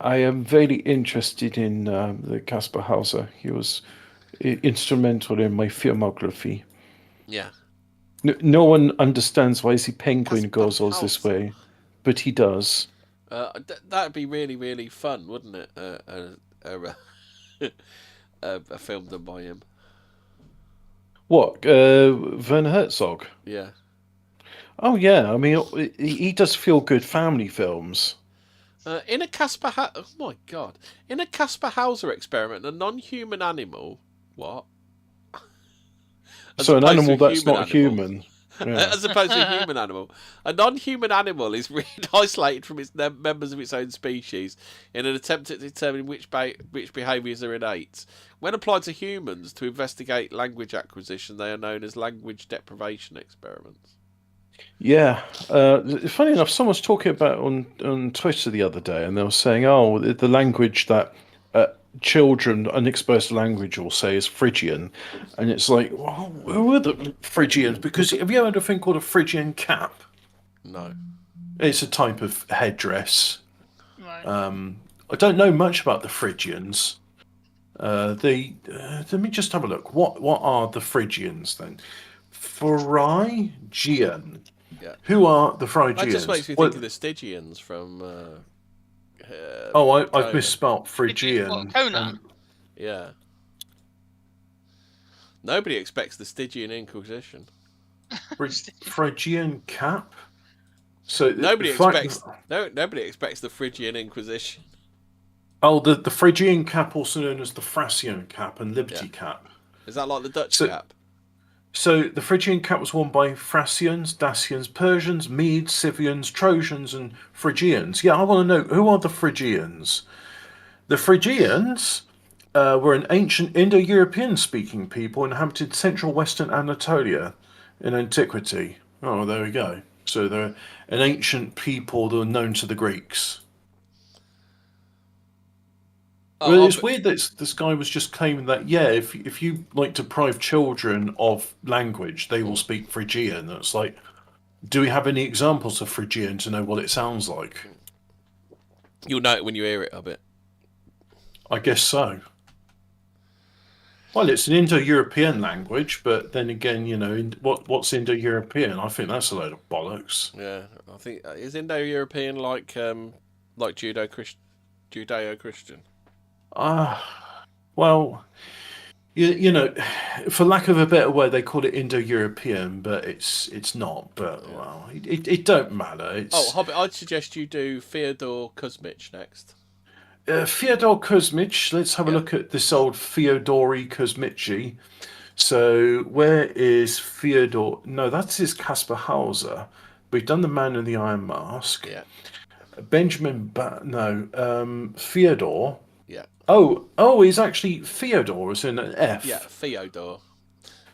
I am very interested in the Caspar Hauser. He was instrumental in my filmography. Yeah. No one understands why the penguin goes all this way, but he does. That'd be really, really fun, wouldn't it? A film done by him. What? Werner Herzog? Yeah. Oh yeah, I mean he does feel good family films. In a Caspar Hauser experiment, a non-human animal. What? So an animal that's not human. Yeah. As opposed to a human animal. A non-human animal is really isolated from its members of its own species in an attempt to determine which behaviours are innate. When applied to humans to investigate language acquisition, they are known as language deprivation experiments. Yeah. Funny enough, someone was talking about on Twitter the other day, and they were saying, the language that children, unexposed language, will say is Phrygian. And it's like, well, who are the Phrygians? Because have you ever heard of a thing called a Phrygian cap? No. It's a type of headdress. Right. I don't know much about the Phrygians. Let me just have a look. What are the Phrygians then? Phrygian. Yeah. Who are the Phrygians? That just makes me think of the Stygians from. I've misspelt Phrygian. Conan. Yeah. Nobody expects the Stygian Inquisition. Phrygian cap. So nobody expects the Phrygian Inquisition. Oh, the Phrygian cap, also known as the Thracian cap and Liberty cap. Is that like the Dutch cap? So the Phrygian cap was worn by Thracians, Dacians, Persians, Medes, Scythians, Trojans, and Phrygians. Yeah, I want to know, who are the Phrygians? The Phrygians were an ancient Indo-European speaking people inhabited central western Anatolia in antiquity. Oh, there we go. So they're an ancient people that were known to the Greeks. Well, it's weird that this guy was just claiming that, if you like deprive children of language, they will speak Phrygian. It's like, do we have any examples of Phrygian to know what it sounds like? You'll know it when you hear it, I bet. I guess so. Well, it's an Indo-European language, but then again, what's Indo-European? I think that's a load of bollocks. Yeah, I think is Indo-European like Judeo-Christian? Well, for lack of a better word, they call it Indo-European, but it's not. But well, it don't matter. Hobbit, I'd suggest you do Fyodor Kuzmich next. Fyodor Kuzmich. Let's have a look at this old Fyodori Kuzmichi. So where is Fyodor? No, that's his Caspar Hauser. We've done the Man in the Iron Mask. Yeah. Benjamin. Fyodor. Yeah. Oh, he's actually Fyodor, as in an F. Yeah, Fyodor.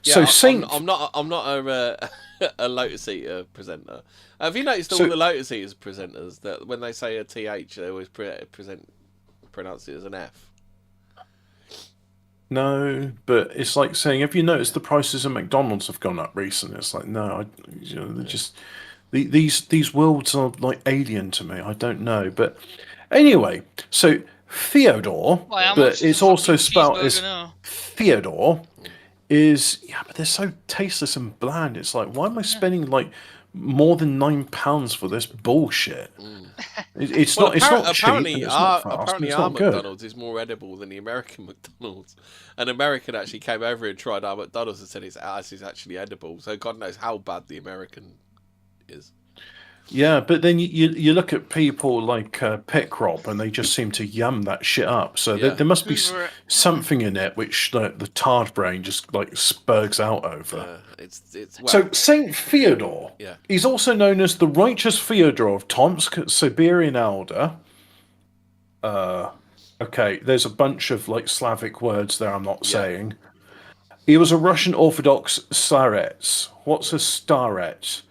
Yeah, so I'm not a Lotus Eater presenter. Have you noticed all the Lotus Eaters presenters that when they say a TH, they always pronounce it as an F? No, but it's like saying, have you noticed the prices of McDonald's have gone up recently? It's like, no, they're just these worlds are like alien to me. I don't know, but anyway, so Fyodor, but it's also spelled as Fyodor, but they're so tasteless and bland. It's like, why am I spending like more than £9 for this bullshit? It's not cheap. Apparently, apparently our McDonald's is more edible than the American McDonald's. An American actually came over and tried our McDonald's and said its ass is actually edible. So God knows how bad the American is. Yeah, but then you look at people like Pickrob, and they just seem to yum that shit up. So there must be something in it which the tard brain just like spurgs out over. So Saint Fyodor, he's also known as the righteous Fyodor of Tomsk, Siberian Elder. Okay, there's a bunch of like Slavic words there I'm not saying. He was a Russian Orthodox starets. What's a starets?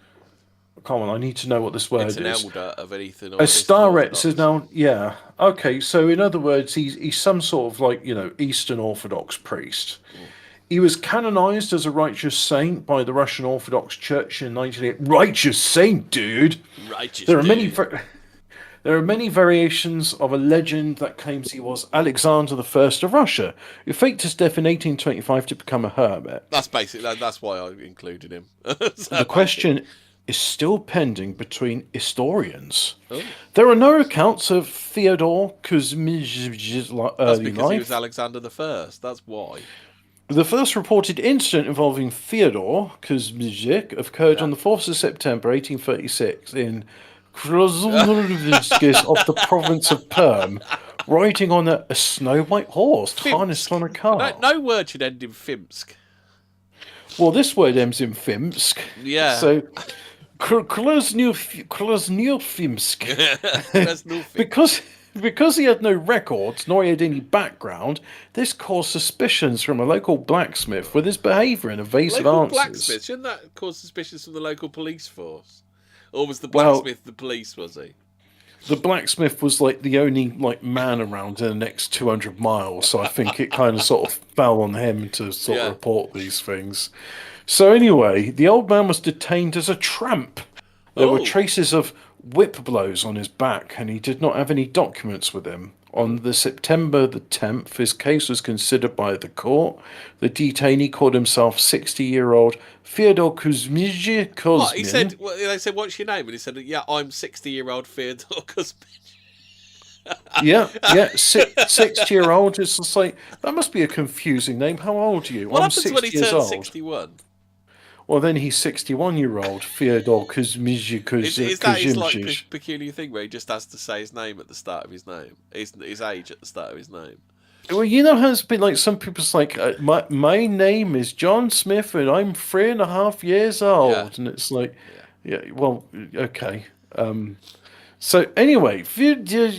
Come on, I need to know what this word is. It's an elder of anything. A starets is now, okay. So in other words, he's some sort of like Eastern Orthodox priest. He was canonized as a righteous saint by the Russian Orthodox Church in 1988. Righteous saint, dude. Righteous. There are many variations of a legend that claims he was Alexander I of Russia, who faked his death in 1825 to become a hermit. That's basically that's why I included him. The question is still pending between historians. There are no accounts of Fyodor Kuzmich's early life. That's because he was Alexander I. That's why. The first reported incident involving Fyodor Kuzmich occurred on the 4th of September 1836 in Krasnoyarsk of the province of Perm, riding on a snow-white horse harnessed on a car. No word should end in Fimsk. Well, this word ends in Fimsk. Yeah. So Krasnoyarsk. Because he had no records, nor he had any background, this caused suspicions from a local blacksmith with his behaviour and evasive answers. Blacksmith? Shouldn't that cause suspicions from the local police force? Or was the blacksmith the police, was he? The blacksmith was like the only man around in the next 200 miles, so I think it kind of sort of fell on him to sort of report these things. So anyway, the old man was detained as a tramp. There were traces of whip blows on his back, and he did not have any documents with him. On the September the 10th, his case was considered by the court. The detainee called himself 60-year-old Fyodor Kuzmich Kozmin. What? He said, they said, what's your name? And he said, yeah, I'm 60-year-old Fyodor Kuzmich. yeah, 60-year-old. It's just like, that must be a confusing name. How old are you? What happens when he turns 61? Well, then he's 61-year-old Fyodor Kuzmich. Is that his like peculiar thing where he just has to say his name at the start of his name, his age at the start of his name? Well, you know how it's been like some people's like, my name is John Smith and I'm 3.5 years old, and it's like, well, okay. So anyway, Fyodor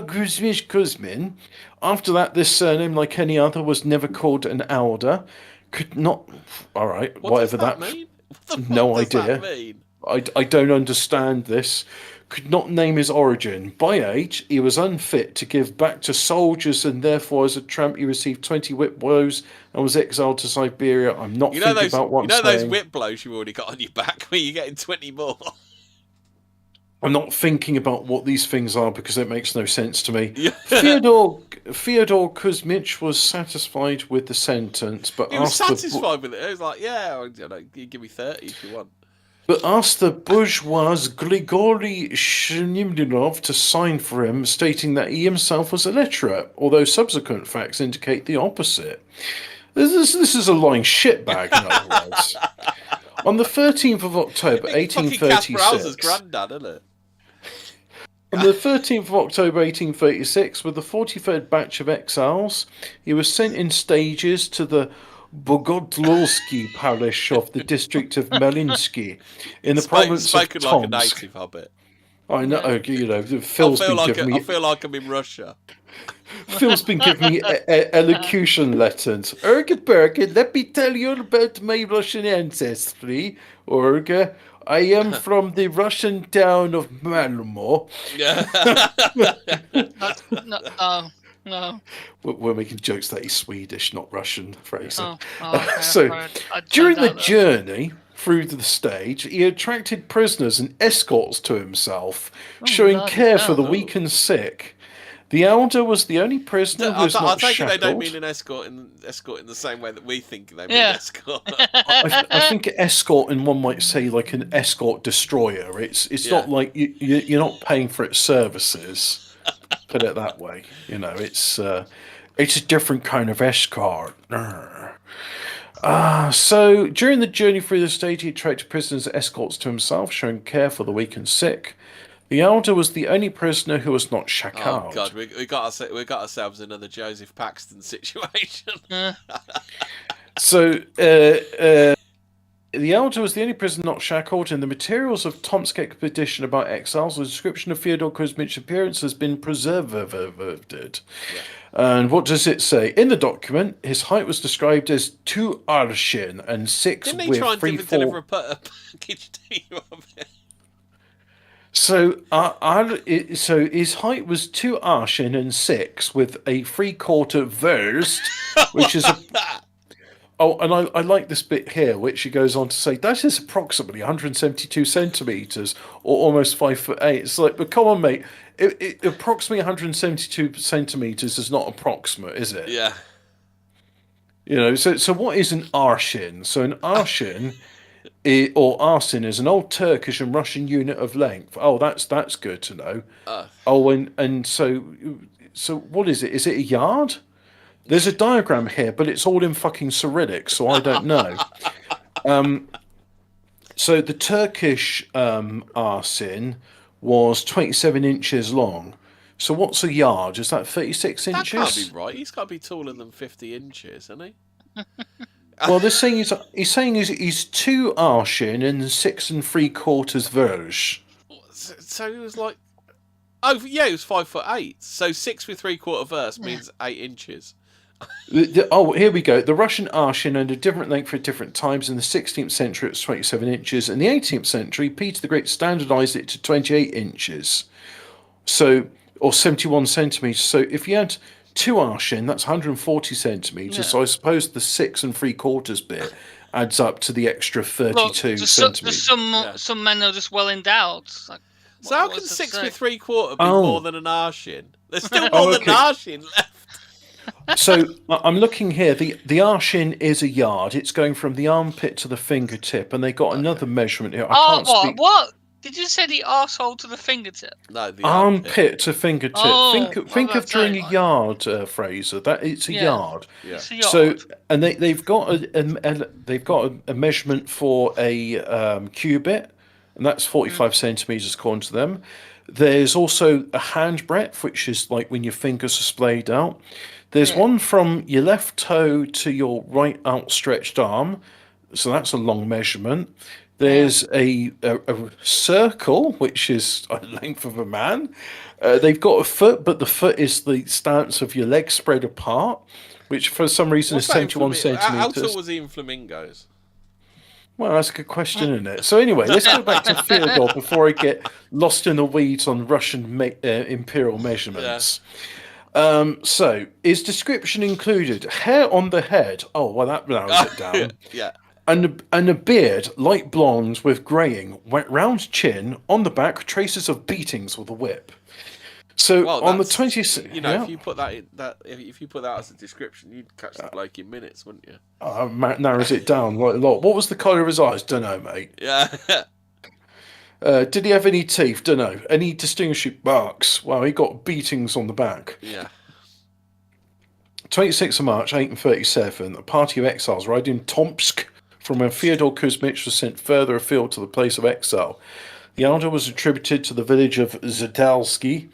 Kuzmich Kuzmin. After that, this surname, like any other, was never called an elder. Could not. All right, whatever that mean. No idea. I don't understand this. Could not name his origin. By age, he was unfit to give back to soldiers, and therefore, as a tramp, he received 20 whip blows and was exiled to Siberia. I'm not thinking about what I'm saying. Those whip blows you already got on your back, where you're getting 20 more. I'm not thinking about what these things are because it makes no sense to me. Yeah. Fyodor Kuzmich was satisfied with the sentence, but he was satisfied with it. He was like, "Yeah, you give me 30 if you want." But asked the bourgeois Grigory Shnimdinov to sign for him, stating that he himself was illiterate, although subsequent facts indicate the opposite. This is a lying shitbag, in other words. On the 13th of October, 1836... granddad, isn't it? On the 13th of October 1836, with the 43rd batch of exiles, he was sent in stages to the Bogodlowski parish of the district of Melinsky in the province of Tomsk. Like a native hobbit. I know, Phil's been giving me... I feel like I'm in Russia. Phil's been giving me elocution lessons. Urga Berga, let me tell you about my Russian ancestry. Urga, I am from the Russian town of Malmo. No. We're making jokes that he's Swedish, not Russian, Fraser. Okay, so, during the journey through the stage, he attracted prisoners and escorts to himself, showing care for the weak and sick. The elder was the only prisoner who was not shackled. I think they don't mean an escort in the same way that we think they mean escort. I think escort, and one might say like an escort destroyer. It's not like you're not paying for its services. Put it that way. It's a different kind of escort. So during the journey through the state, he attracted prisoners and escorts to himself, showing care for the weak and sick. The elder was the only prisoner who was not shackled. Oh God, we got ourselves another Joseph Paxton situation. So the elder was the only prisoner not shackled. In the materials of Tomsk expedition about exiles, the description of Fyodor Kuzmich's appearance has been preserved. Yeah. And what does it say? In the document, his height was described as 2 arshin and 6 Didn't he with try and 3 deliver a package to you of it? So his height was 2 arshin and 6 with a 3/4 verst, which is a... Oh, and I like this bit here, which he goes on to say, that is approximately 172 centimetres, or almost 5'8". It's like, but come on, mate. Approximately 172 centimetres is not approximate, is it? Yeah. So what is an arshin? So an arshin... or arsin is an old Turkish and Russian unit of length. Oh, that's good to know. And so what is it? Is it a yard? There's a diagram here, but it's all in fucking Cyrillic, so I don't know. So the Turkish arsin was 27 inches long. So what's a yard? Is that 36 inches? That can't be right. He's got to be taller than 50 inches, hasn't he? Well, he's saying he's 2 arshin and 6 3/4 verge. So he was like, he was 5'8". So 6 with 3/4 verst means 8 inches. Here we go. The Russian arshin had a different length at different times. In the 16th century, it was 27 inches. In the 18th century, Peter the Great standardised it to 28 inches. Or 71 centimetres. So if you had 2 arshin, that's 140 centimetres. Yeah. So I suppose the 6 3/4 bit adds up to the extra 32 centimetres. Some men are just well endowed. So how can 6 with 3/4 be more than an arshin? There's still more than an arshin left. So I'm looking here. The arshin is a yard. It's going from the armpit to the fingertip, and they got another measurement here. I can't speak. What? Did you say the arsehole to the fingertip? No, the armpit to fingertip. Think of during a yard, Fraser. That it's a yard. Yeah. It's a yard. So, and they've got a measurement for a cubit, and that's 45 centimeters according to them. There's also a hand breadth, which is like when your fingers are splayed out. There's one from your left toe to your right outstretched arm, so that's a long measurement. There's a circle, which is a length of a man. They've got a foot, but the foot is the stance of your legs spread apart, which for some reason is 71 centimeters. How tall was he in flamingos? Well, that's a good question, isn't it? So anyway, let's go back to Fyodor before I get lost in the weeds on Russian imperial measurements. Yeah. So, is description included? Hair on the head. Oh, well, that narrows it down. Yeah. And a beard, light blonde with greying, round chin, on the back, traces of beatings with a whip. So on the 20th, if you put if you put that as a description, you'd catch the bloke in minutes, wouldn't you? Narrows it down quite a lot. What was the colour of his eyes? Don't know, mate. Yeah. Did he have any teeth? Don't know. Any distinguishing marks? Well, he got beatings on the back. Yeah. 26th of March, 1837, a party of exiles riding Tomsk from where Fyodor Kuzmich was sent further afield to the place of exile. The order was attributed to the village of Zertsali,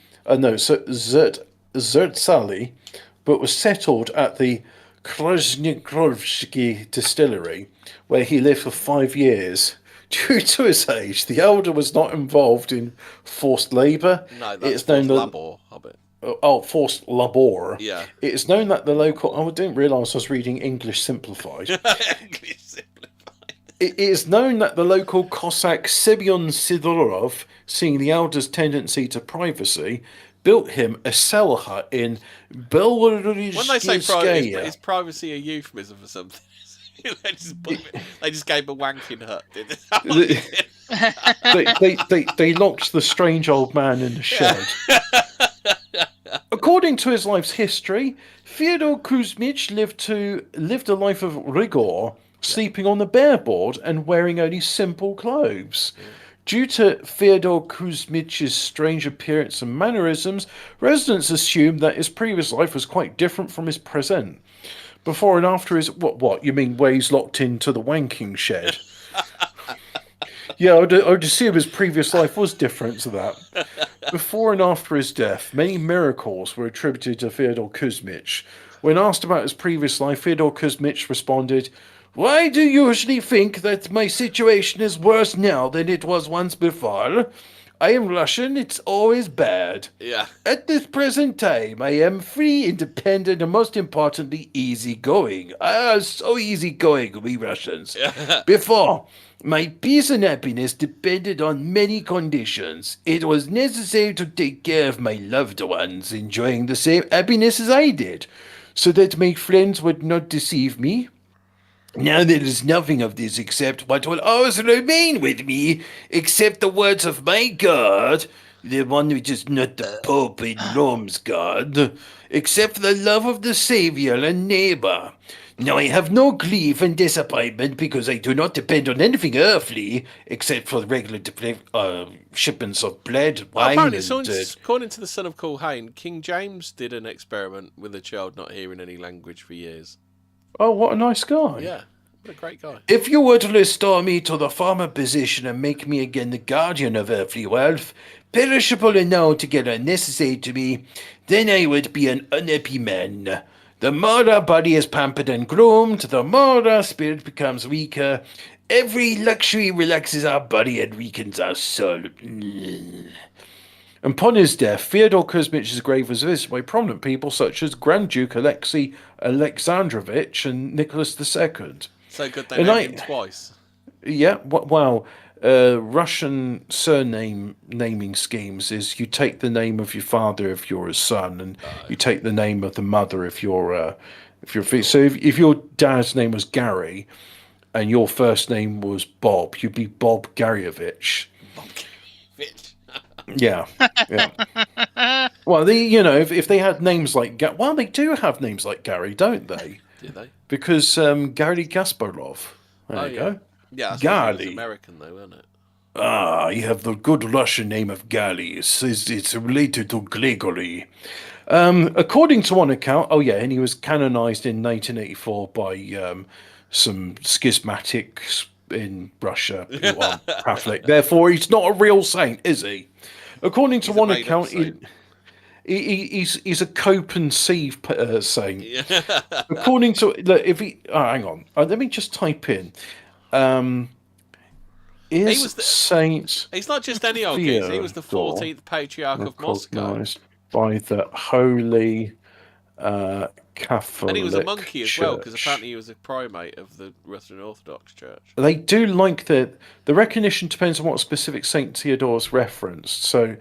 but was settled at the Krasnikrovsky distillery, where he lived for 5 years. Due to his age, the elder was not involved in forced labour. No, that's forced labour, Hobbit. Forced labour. Yeah. It is known that the local... I didn't realise I was reading English Simplified. English Simplified. It is known that the local Cossack Semyon Sidorov, seeing the elder's tendency to privacy, built him a cell hut in Belorusskaya. When they say privacy, is privacy a euphemism for something? they just gave a wanking hut, did they locked the strange old man in the shed. According to his life's history, Fyodor Kuzmich lived a life of rigor, sleeping on the bare board and wearing only simple clothes. Due to Fyodor Kuzmich's strange appearance and mannerisms, residents assumed that his previous life was quite different from his present. Before and after his... What? You mean where he's locked into the wanking shed? Yeah, I'd assume his previous life was different to that. Before and after his death, many miracles were attributed to Fyodor Kuzmich. When asked about his previous life, Fyodor Kuzmich responded, "Why do you usually think that my situation is worse now than it was once before? I am Russian, it's always bad. Yeah. At this present time, I am free, independent, and most importantly, easygoing. So easygoing, we Russians. Yeah. Before, my peace and happiness depended on many conditions. It was necessary to take care of my loved ones, enjoying the same happiness as I did, so that my friends would not deceive me. Now there is nothing of this except what will always remain with me, except the words of my God, the one which is not the Pope in Rome's God, except the love of the Saviour and neighbour. Now I have no grief and disappointment because I do not depend on anything earthly, except for the regular shipments of bread, wine, according to the son of Culhane, King James did an experiment with a child not hearing any language for years. Oh, what a nice guy. Yeah, what a great guy. If you were to restore me to the former position and make me again the guardian of earthly wealth, perishable and altogether necessary to me, then I would be an unhappy man. The more our body is pampered and groomed, the more our spirit becomes weaker. Every luxury relaxes our body and weakens our soul. Upon his death, Fyodor Kuzmich's grave was visited by prominent people such as Grand Duke Alexei Alexandrovich and Nicholas II. So good they named him twice. Yeah, wow. Russian surname naming schemes is you take the name of your father if you're a son, and you take the name of the mother if you're so if your dad's name was Gary and your first name was Bob, you'd be Bob Garyovich. Bob Garyovich. Yeah. Well, if they had names like they do have names like Gary, don't they? Do they? Because Gary Kasparov. There you go. Yeah, I suppose it was American though, wasn't it? You have the good Russian name of Gary. It's related to Gregory. According to one account, and he was canonized in 1984 by some schismatics in Russia who aren't Catholic. Therefore, he's not a real saint, is he? According to one account, he's a cope and sieve saint. Yeah. According to hang on, let me just type in. He was Saint? He's not just any old geese. He was the 14th Patriarch of Moscow, by the Holy Catholic. And he was a monkey as well, because apparently he was a primate of the Russian Orthodox Church. They do like the recognition depends on what specific Saint Theodore's referenced. So,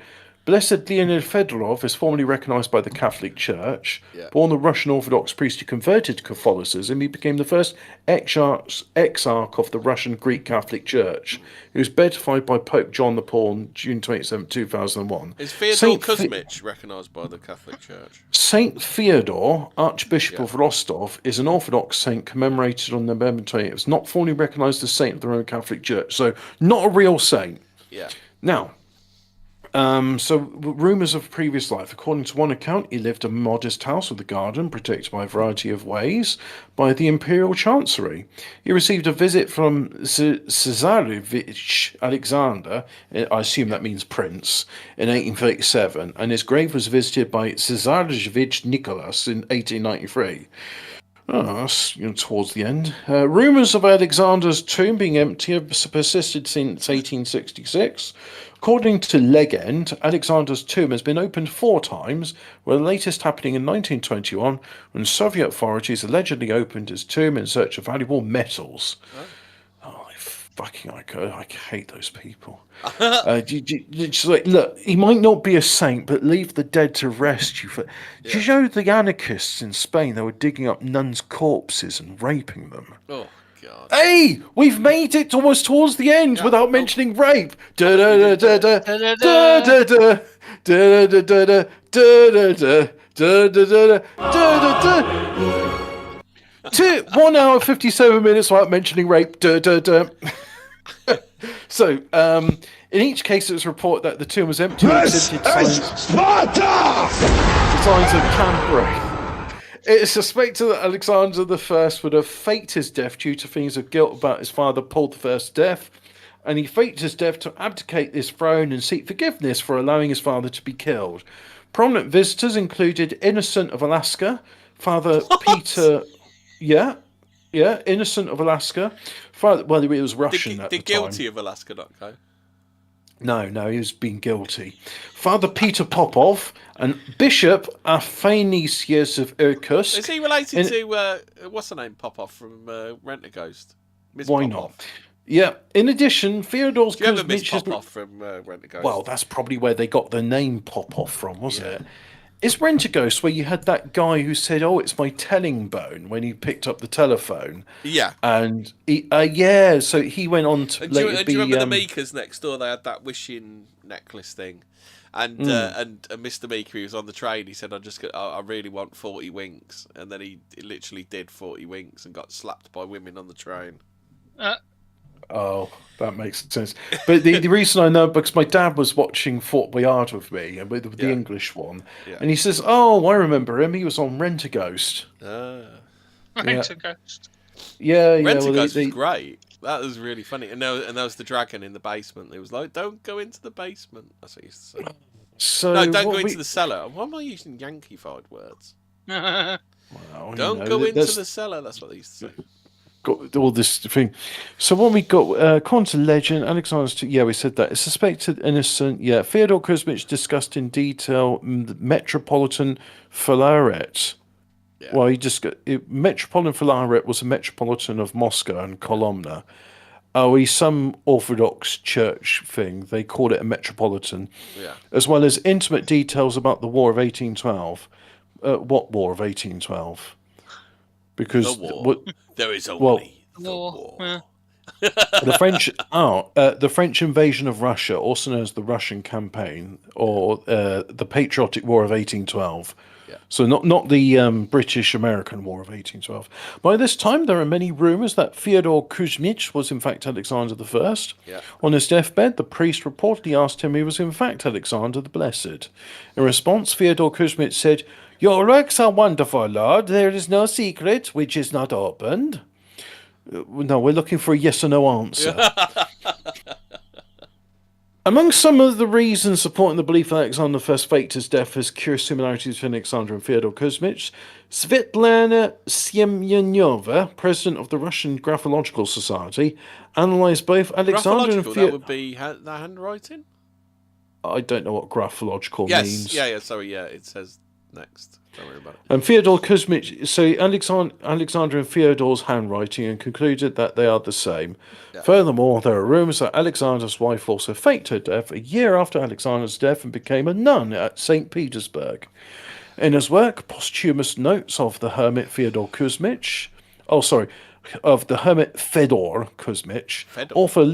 Blessed Leonid Fedorov is formally recognized by the Catholic Church. Yeah. Born the Russian Orthodox priest who converted to Catholicism, he became the first exarch of the Russian Greek Catholic Church. He was beatified by Pope John Paul on June 27, 2001. Is Fyodor Kuzmich recognized by the Catholic Church? Saint Fyodor, Archbishop of Rostov, is an Orthodox saint commemorated on November 20th. It was not formally recognized as saint of the Roman Catholic Church, so not a real saint. Yeah. Now, so rumours of previous life. According to one account, he lived a modest house with a garden, protected by a variety of ways by the Imperial Chancery. He received a visit from Cesarevich Alexander, I assume that means prince, in 1837, and his grave was visited by Cesarevich Nicholas in 1893. That's towards the end. Rumours of Alexander's tomb being empty have persisted since 1866. According to legend, Alexander's tomb has been opened 4 times, with the latest happening in 1921, when Soviet authorities allegedly opened his tomb in search of valuable metals. I hate those people. Look, he might not be a saint, but leave the dead to rest. Do you know the anarchists in Spain? They were digging up nuns' corpses and raping them. Oh God! Hey, we've made it almost towards the end without mentioning rape. Da da da da da da da da da da da da da da da. 1 hour 57 minutes without mentioning rape. So, in each case, it was reported that the tomb was empty. Sparta! Signs of tampering. It is suspected that Alexander I would have faked his death due to feelings of guilt about his father Paul I's death, and he faked his death to abdicate his throne and seek forgiveness for allowing his father to be killed. Prominent visitors included Innocent of Alaska, Father Peter. Yeah, Innocent of Alaska. Well, he was Russian at the time. The guilty of Alaska not go? No, he was being guilty. Father Peter Popov and Bishop Athanasius of Irkutsk. Is he related to, what's the name, Popov from Rent-A-Ghost? Why Popov. Not? Yeah. In addition, Fyodor's... Do you remember Miss Popov from Rent-A-Ghost? Well, that's probably where they got the name Popov from, wasn't it? Is Rent-A-Ghost where you had that guy who said, "Oh, it's my telling bone" when he picked up the telephone? Yeah. And so he went on to later do you remember the Meekers next door? They had that wishing necklace thing, and Mr. Meeker, he was on the train. He said, "I really want 40 winks," and then he literally did 40 winks and got slapped by women on the train. Oh, that makes sense. But the reason I know, because my dad was watching Fort Boyard with me, and with the English one, and he says, "Oh, I remember him. He was on Rent-A-Ghost." Rent-A-Ghost. Yeah, Rent-A-Ghost was great. That was really funny. And there was the dragon in the basement. It was like, "Don't go into the basement." That's what he used to say. So no, don't go into the cellar. Why am I using Yankee-fied words? Don't go into the cellar. That's what they used to say. Got all this thing. So what we got, according to legend, Alexander's we said that. It's suspected innocent. Yeah, Fyodor Kuzmich discussed in detail the Metropolitan Philaret. Yeah. Well, Metropolitan Philaret was a metropolitan of Moscow and Kolomna. He's some Orthodox church thing. They called it a metropolitan. Yeah. As well as intimate details about the War of 1812. What War of 1812? Because there is only the war. The French invasion of Russia, also known as the Russian Campaign or the Patriotic War of 1812. Yeah. So not the British-American War of 1812. By this time, there are many rumours that Fyodor Kuzmich was in fact Alexander I. Yeah. On his deathbed, the priest reportedly asked him if he was in fact Alexander the Blessed. In response, Fyodor Kuzmich said, "Your works are wonderful, Lord. There is no secret which is not opened." No, we're looking for a yes or no answer. Among some of the reasons supporting the belief that Alexander I faked his death has curious similarities between Alexander and Fyodor Kuzmich, Svetlana Semyonova, president of the Russian Graphological Society, analysed both Alexander and Fyodor... That would be the handwriting? I don't know what graphological means. It says next. Don't worry about it. And Fyodor Kuzmich, so Alexander and Fyodor's handwriting, and concluded that they are the same. Yeah. Furthermore, there are rumours that Alexander's wife also faked her death a year after Alexander's death and became a nun at St. Petersburg. In his work, Posthumous Notes of the Hermit Fyodor Kuzmich, of the Hermit Fedor Kuzmich, author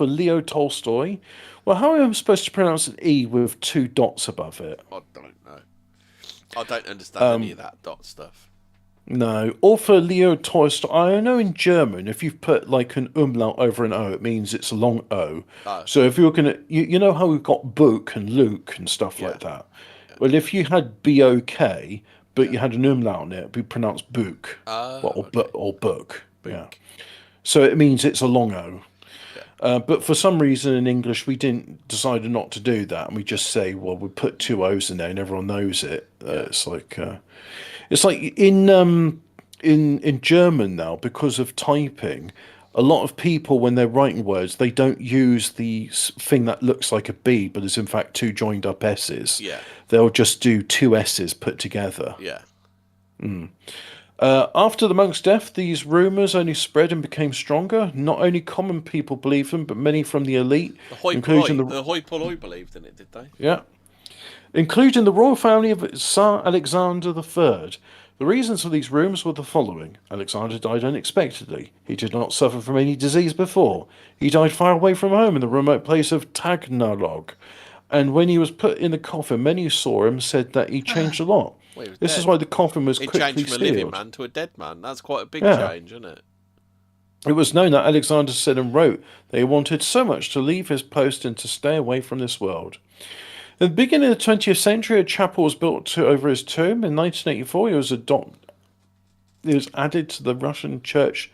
Leo Tolstoy. Well, how am I supposed to pronounce an E with 2 dots above it? I don't know. I don't understand any of that dot stuff. No. Author Leo Tolstoy, I know in German, if you've put like an umlaut over an O, it means it's a long O. Oh. So if you're going to, you know how we've got book and Luke and stuff like that? Yeah. Well, if you had B-O-K, but you had an umlaut on it, it'd be pronounced book. Or book. Yeah. So it means it's a long O. But for some reason in English, we decided not to do that, and we just say, well, we put 2 O's in there, and everyone knows it. It's like in German now, because of typing, a lot of people when they're writing words, they don't use the thing that looks like a B, but is in fact 2 joined up S's. Yeah, they'll just do 2 S's put together. Yeah. After the monk's death, these rumours only spread and became stronger. Not only common people believed them, but many from the elite. The hoi polloi believed in it, did they? Yeah. Including the royal family of Tsar Alexander III. The reasons for these rumours were the following. Alexander died unexpectedly. He did not suffer from any disease before. He died far away from home in the remote place of Tagnarog. And when he was put in the coffin, many who saw him said that he changed a lot. This is why the coffin was quickly sealed. It changed from a living man to a dead man. That's quite a big change, isn't it? It was known that Alexander said and wrote that he wanted so much to leave his post and to stay away from this world. At the beginning of the 20th century, a chapel was built over his tomb. In 1984, it was added to the Russian church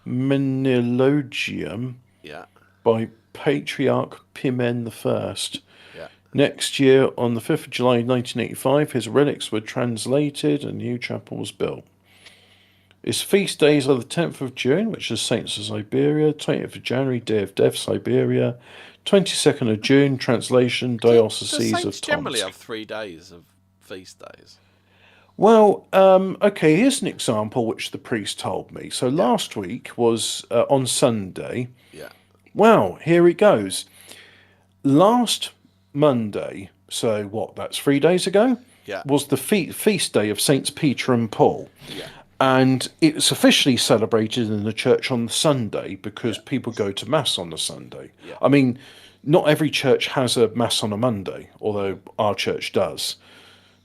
Menilogium by Patriarch Pimen I. Next year, on the 5th of July 1985, his relics were translated and a new chapel was built. His feast days are the 10th of June, which is Saints of Siberia, 20th of January, Day of Death, Siberia, 22nd of June, translation, Diocese of Tomsk. Generally have 3 days of feast days. Well, okay, here's an example which the priest told me. So last week was on Sunday. Yeah. Wow, here it goes. Last Monday, so what, that's 3 days ago? Yeah. Was the feast day of Saints Peter and Paul. Yeah. And it's officially celebrated in the church on the Sunday because people go to Mass on the Sunday. Yeah. I mean, not every church has a Mass on a Monday, although our church does.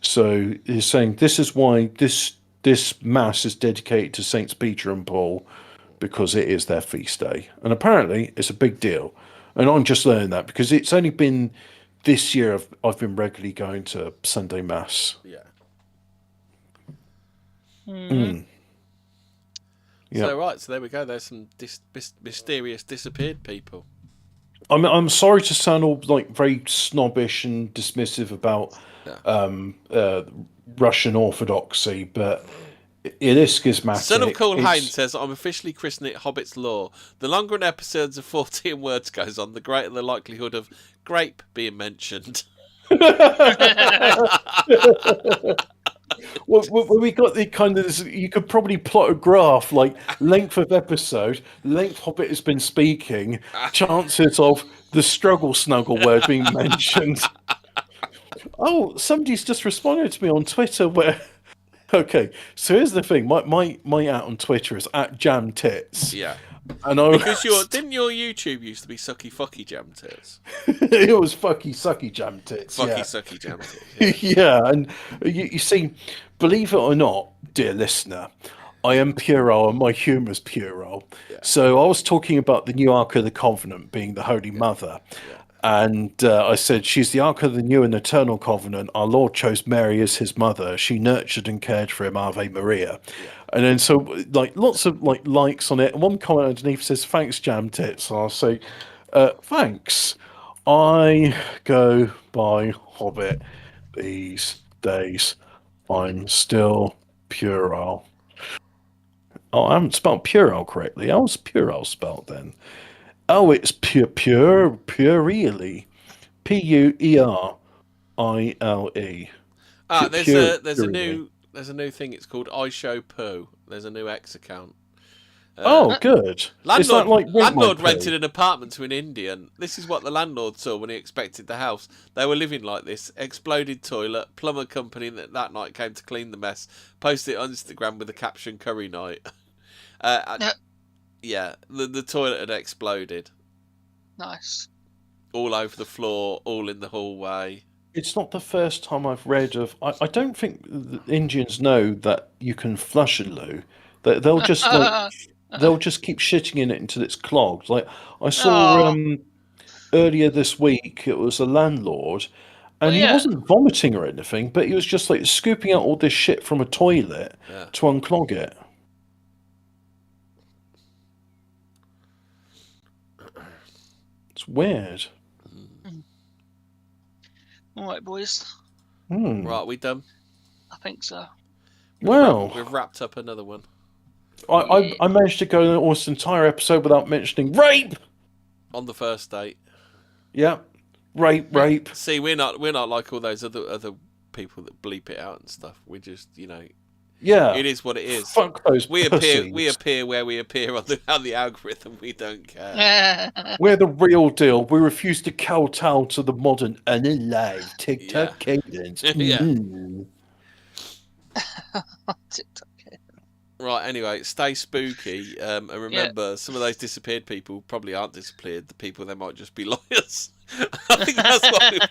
So he's saying this is why this Mass is dedicated to Saints Peter and Paul, because it is their feast day. And apparently it's a big deal. And I'm just learning that because it's only been this year I've been regularly going to Sunday Mass. Yeah. Mm. Yeah. So there we go. There's some mysterious disappeared people. I'm sorry to sound all like very snobbish and dismissive about Russian Orthodoxy, but it is schismatic. Son of Colhane says, I'm officially christening it Hobbit's Law. The longer an episodes of 14 words goes on, the greater the likelihood of grape being mentioned. Well, we got the kind of this, you could probably plot a graph like length of episode, length Hobbit has been speaking, chances of the struggle snuggle word being mentioned. Oh, somebody's just responded to me on Twitter where. Okay, so here's the thing. My out on Twitter is @JamTits. Yeah. I know. Because didn't your YouTube used to be Sucky Fucky Jam Tits? It was Fucky Sucky Jam Tits. Fucky Sucky Jam Tits. Yeah, yeah, and you see, believe it or not, dear listener, I am puerile and my humour's puerile. Yeah. So I was talking about the new Ark of the Covenant being the Holy Mother. Yeah. And I said, she's the Ark of the New and Eternal Covenant. Our Lord chose Mary as his mother. She nurtured and cared for him, Ave Maria. Yeah. And then so, like, lots of likes on it. And one comment underneath says, thanks, Jam Tits. And I'll say, thanks. I go by Hobbit these days. I'm still puerile. Oh, I haven't spelled puerile correctly. How's puerile spelled then? Oh, it's puerile. Puerile. There's a new thing. It's called I Show Poo. There's a new X account. Good. Landlord rented an apartment to an Indian. This is what the landlord saw when he inspected the house. They were living like this. Exploded toilet. Plumber company that night came to clean the mess. Posted it on Instagram with the caption "Curry night." Yeah, the toilet had exploded. Nice. All over the floor, all in the hallway. It's not the first time I've read of. I don't think the Indians know that you can flush a loo. They'll just they'll just keep shitting in it until it's clogged. Like I saw earlier this week, it was a landlord, and he wasn't vomiting or anything, but he was just like scooping out all this shit from a toilet to unclog it. It's weird. All right, boys. Right, we done? I think so. We've wrapped up another one. I managed to go almost an entire episode without mentioning rape on the first date. Yeah, rape. See, we're not like all those other people that bleep it out and stuff. We just, yeah, it is what it is. Fuck those we appear where we appear on the algorithm. We don't care. We're the real deal. We refuse to kowtow to the modern unalive TikTok cadence. Yeah. TikTok. Right, anyway, stay spooky, and remember, some of those disappeared people probably aren't disappeared. The people, they might just be lawyers. I think that's what we've learned.